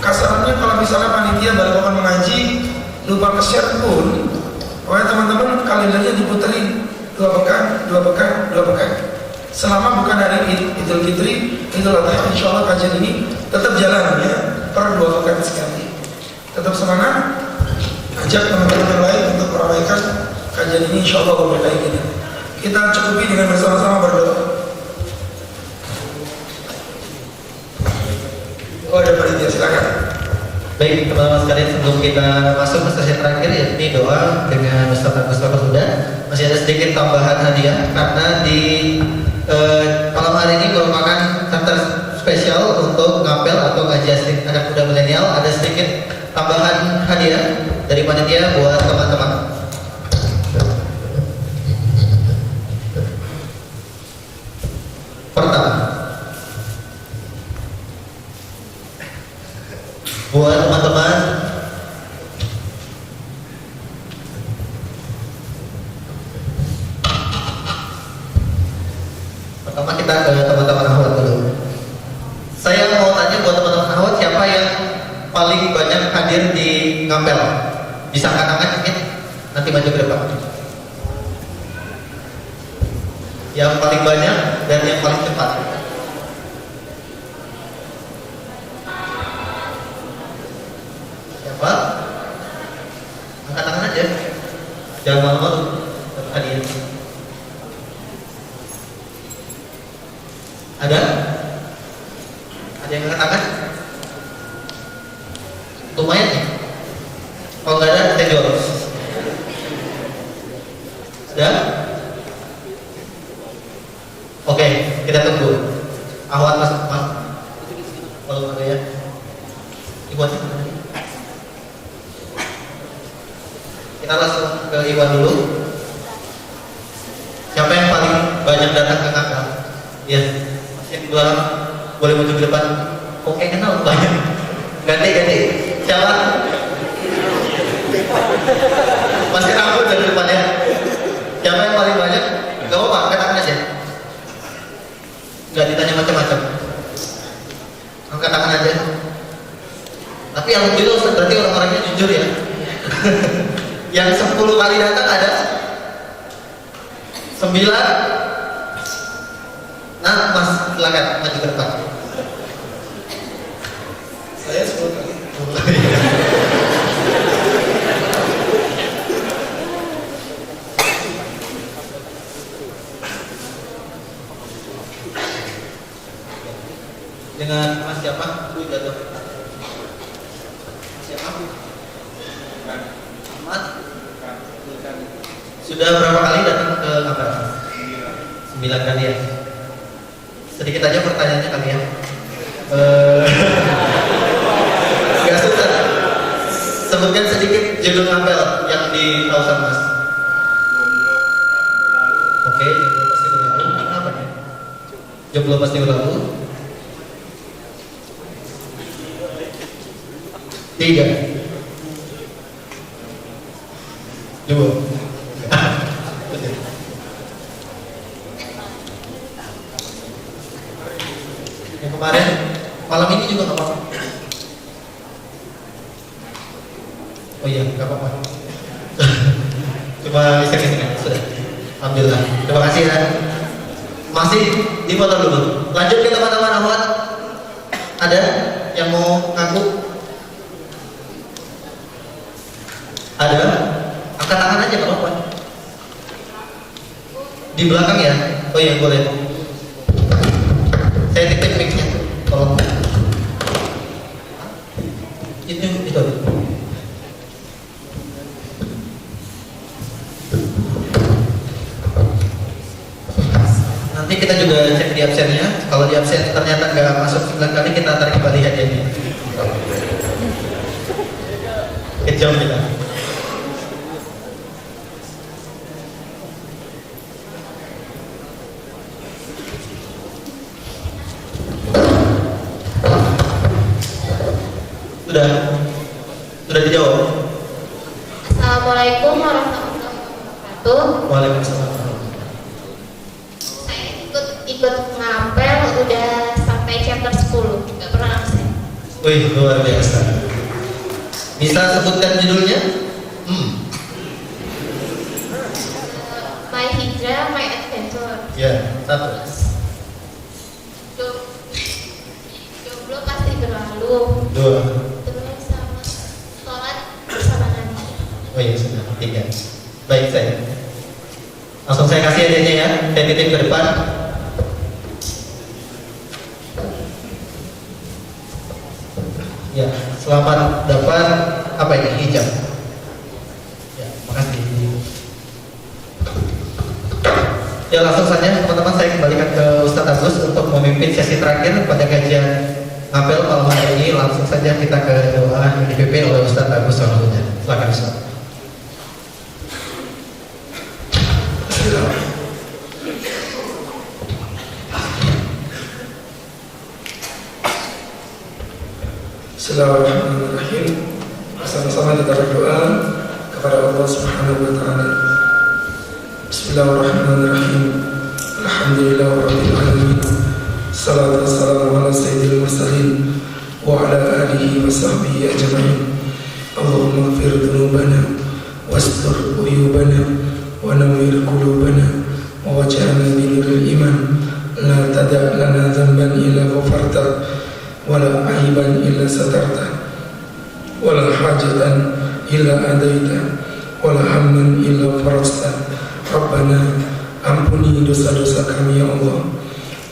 Kasarnya kalau misalnya panitia baru akan mengaji lupa ke-share pun, pokoknya teman-teman kalendernya diputerin 2 pekan, 2 pekan, 2 pekan. Selama bukan hari Idul Fitri, Idul Adha, insya Allah kajian ini tetap jalan ya, per 2 pekan sekali. Tetap semangat, ajak teman-teman yang lain untuk meramaikan kajian ini, insya Allah berbaik ini. Kita cukupi dengan bersama-sama berdoa. Oh, ada panitia, silakan. Baik teman-teman sekalian, sebelum kita masuk ke sesi terakhir yakni doa dengan Ustaz Agus Fakusuda, masih ada sedikit tambahan hadiah karena di malam hari ini merupakan chapter spesial untuk ngapel atau ngaji anak muda milenial. Ada sedikit tambahan hadiah dari panitia buat teman-teman. Pertama, buat teman-teman pertama kita ke teman-teman akhwat dulu. Saya mau tanya buat teman-teman akhwat, siapa yang paling banyak hadir di ngapel? Bisa angkat tangan mungkin, nanti maju ke depan. Yang paling banyak dan yang paling cepat. Siapa? Angkat tangan aja, jangan malu-malu. Hadir. Ada? Ada yang angkat tangan? Lumayan ya? Kalau nggak ada, saya jual. Ada? Oke, kita tunggu. Akhwat mas. Kalau ada ya, Iwan. Kita langsung ke Iwan dulu. Siapa yang paling banyak datang ke kakak? Ya. Yang belakang boleh maju ke depan. Kok kayak kenal banyak. Ganti. Siapa? Masih rambut dari depan ya. Siapa yang paling banyak? Gak apa-apa, angkat tangan aja. Gak ditanya macam-macam. Angkat tangan aja. Tapi alhamdulillah Ustaz, berarti orang-orangnya jujur ya. Yang 10 kali datang ada 9. Nah, Mas, silakan maju ke depan. Saya 10 kali. Dengan Mas siapa? Lu jatuh. Siapa? Ahmad. Sudah berapa kali datang ke kamar? 9 kali ya. Sedikit aja pertanyaannya kali ya. Gak susah. Sebutkan sedikit judul ngapel yang di Kausan Mas. Oke, jomblo pasti berlalu. Apa ya? Jomblo pasti berlalu. 3 2 yang kemarin malam ini juga nggak apa-apa. Oh iya, nggak apa-apa. Cuma iseng-iseng sudah. Alhamdulillah. Terima kasih ya. Masih di foto dulu. Lanjut ke teman-teman akhwat. Ada yang mau ngaku? Ada? Angkat tangan aja kalau apa. Di belakang ya? Oh iya boleh. Saya titip mic-nya. Tolong. Itu. Nanti kita juga cek di absennya. Kalau di absen ternyata nggak masuk 9 kali, kita tarik kembali hadiahnya. Kejam kita. Sudah dijawab? Assalamualaikum warahmatullahi wabarakatuh. Waalaikumsalam. Saya ikut ngapel udah sampai chapter 10, nggak pernah absen. Wih, luar biasa. Bisa sebutkan judulnya? My Hijrah, My Adventure. Ya, satu. Jomblo pasti berlalu. Dua. Terus sama sholat bersama Nabi. Oh iya, sudah. Tiga. Baik, saya. Langsung saya kasih adanya ya. Saya titip ke depan. Ya, selamat dapat apa ini? Hijab. Ya, makasih. Ya, langsung saja teman-teman, saya kembalikan ke Ustadz Agus untuk memimpin sesi terakhir pada kajian ngapel malam hari ini. Langsung saja kita ke doa yang dipimpin oleh Ustadz Agus Soalnya. Silakan Ustadz. Bismillahirrahmanirrahim. Sama-sama kita berdoa kepada Allah Subhanahu wa taala. Bismillahirrahmanirrahim. Alhamdulillahirabbil alamin. Salatu wassalamu ala sayyidil mursalin wa ala alihi wa sahbihi ajma'in. Allahumma ighfir dhunubana wastur uyubana wa nawwir qulubana wa waj'alna bi nuril iman. La tada' lana dhanban illa ghafarta wala aiban illa satarta wala hajatan illa adaita wala hamman illa farajta. Rabbana, ampuni dosa-dosa kami ya Allah,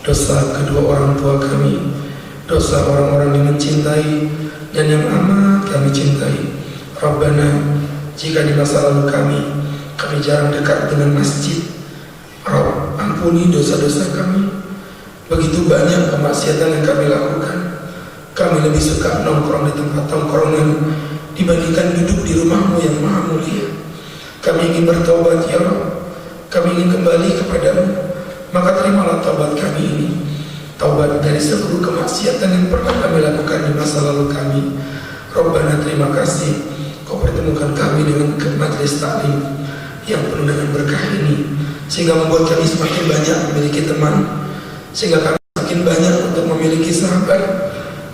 dosa kedua orang tua kami, dosa orang-orang yang mencintai dan yang amat kami cintai. Rabbana, jika di masa lalu kami jarang dekat dengan masjid, Rabb, ampuni dosa-dosa kami. Begitu banyak kemaksiatan yang kami lakukan. Kami lebih suka nongkrong di tempat tongkrongan dibandingkan duduk di rumahmu yang maha mulia. Kami ingin bertobat ya Rabb, kami ingin kembali kepadamu. Maka terimalah taubat kami ini, taubat dari seluruh kemaksiatan yang pernah kami lakukan di masa lalu kami. Rabbana, terima kasih Kau pertemukan kami dengan majelis taklim yang penuh dengan berkah ini, sehingga membuat kami semakin banyak memiliki teman, sehingga kami semakin banyak untuk memiliki sahabat.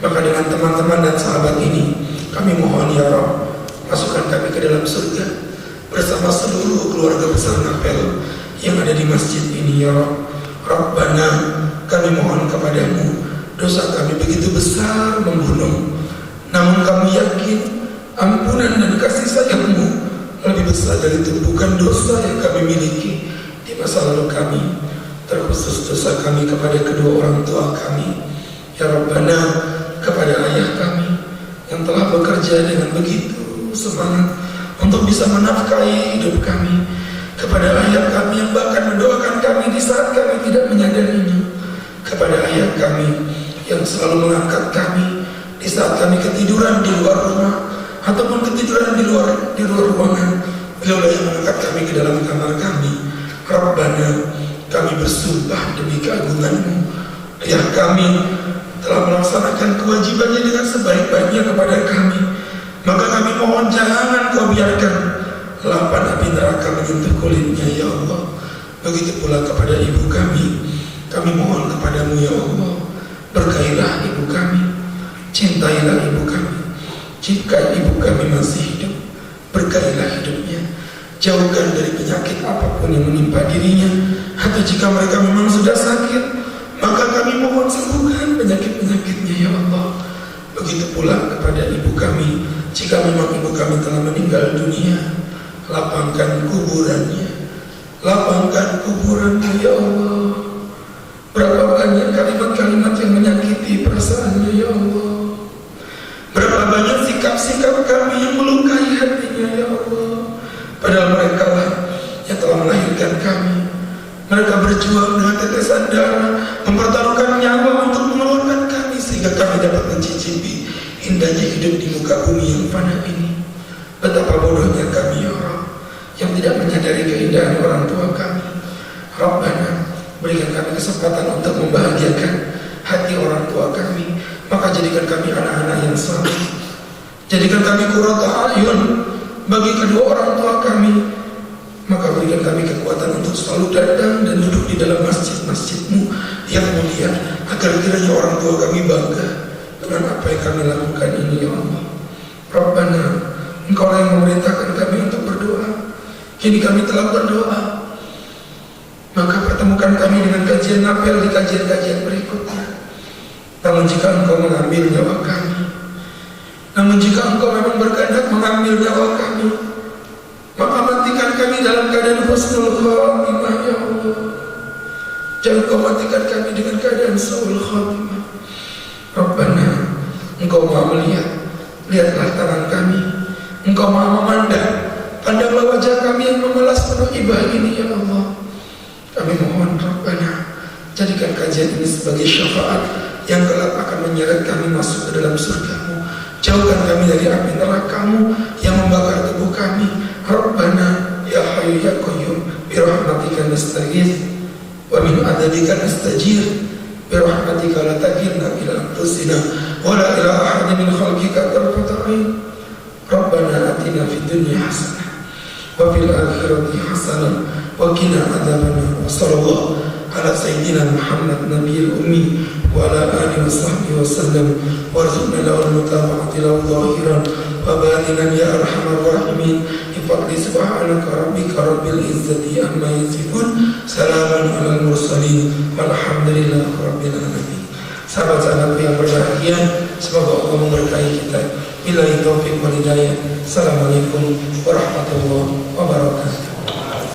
Maka dengan teman-teman dan sahabat ini, kami mohon ya Rabb, masukkan kami ke dalam surga bersama seluruh keluarga besar ngapel yang ada di masjid ini ya Rabb. Rabbana, kami mohon kepadamu, dosa kami begitu besar membunuh, namun kami yakin ampunan dan kasih sayangmu lebih besar dari tumpukan dosa yang kami miliki di masa lalu kami, terkhusus dosa kami kepada kedua orang tua kami. Ya Rabbana, kepada ayah kami yang telah bekerja dengan begitu semangat untuk bisa menafkahi hidup kami, kepada ayah kami yang bahkan mendoakan kami di saat kami tidak menyadarinya, kepada ayah kami yang selalu mengangkat kami di saat kami ketiduran di luar rumah ataupun ketiduran di luar ruangan, beliau yang mengangkat kami ke dalam kamar kami. Rabbana, kami bersumpah demi keagunganmu, ayah kami telah melaksanakan kewajibannya dengan sebaik-baiknya kepada kami, maka kami mohon jangan Kau biarkan lapan api neraka menyentuh kulitnya ya Allah. Begitu pula kepada ibu kami mohon kepadamu ya Allah, berkailah ibu kami, cintailah ibu kami. Jika ibu kami masih hidup, berkailah hidupnya, jauhkan dari penyakit apapun yang menimpa dirinya, atau jika mereka memang sudah sakit, maka kami mohon sembuhkan penyakit-penyakitnya ya Allah. Begitu pula kepada ibu kami, jika memang ibu kami telah meninggal dunia, lapangkan kuburannya, lapangkan kuburannya ya Allah. Berapa banyak kalimat-kalimat yang menyakiti perasaannya ya Allah, berapa banyak sikap-sikap kami yang melukai hatinya ya Allah. Padahal mereka lah yang telah melahirkan kami. Mereka berjuang dengan tetesan darah, mempertaruhkan nyawa untuk mengeluarkan kami sehingga kami dapat mencicipi indahnya hidup di muka bumi yang fana ini. Betapa bodohnya kami ya Allah, yang tidak menyadari keindahan orang tua kami. Rabbana, berikan kami kesempatan untuk membahagiakan hati orang tua kami, maka jadikan kami anak-anak yang saleh, Jadikan kami qurrata a'yun bagi kedua orang tua kami. Maka berikan kami kekuatan untuk selalu datang dan duduk di dalam masjid-masjid-Mu yang mulia, agar kiranya orang tua kami bangga dengan apa yang kami lakukan ini, ya Allah. Rabbana, Engkau yang memerintahkan kami untuk berdoa. Kini kami telah berdoa, maka pertemukan kami dengan kajian apel di kajian-kajian berikutnya. Namun jika Engkau mengambil nyawa kami, namun jika Engkau memang berkehendak mengambil nyawa kami, maka matikan kami dalam keadaan husnul khatimah, ya Allah. Jangan Kau matikan kami dengan keadaan su'ul khatimah. Rabbana, Engkau Maha melihat, lihatlah tangan kami. Engkau Maha memandang, pandanglah wajah kami yang memelas penuh ibah ini, ya Allah. Kami mohon Rabbana, jadikan kajian ini sebagai syafaat yang kelak akan menyeret kami masuk ke dalam surga-Mu. Jauhkan kami dari api neraka-Mu yang membakar tubuh kami. Rabbana ya Hayyu ya Qayyum, birahmatika nastaghits wa min adzabika nastajir, birahmatika la takilna ila anfusina wa la ila ahadin min khalqika tarfata 'ain. Rabbana atina fid dunya hasanah wa fil akhirati hasanah wa qina adzabannar. Wa sallallahu ala sayyidina Muhammad nabiyil ummi wa ala alihi wa sahbihi wa sallam, warzuqna lahu al-mutaba'ati lahu zahiran wa batinan ya arhamar rahimin. Bifadli subhanaka rabbika rabbil izzati amma yasifun, salamun alal mursalin, walhamdulillahi rabbil alamin. Sahabat-sahabatku yang berbahagia, semoga Allah memberkahi kita. Billahi taufiq wal hidayah. Assalamualaikum warahmatullahi wabarakatuh.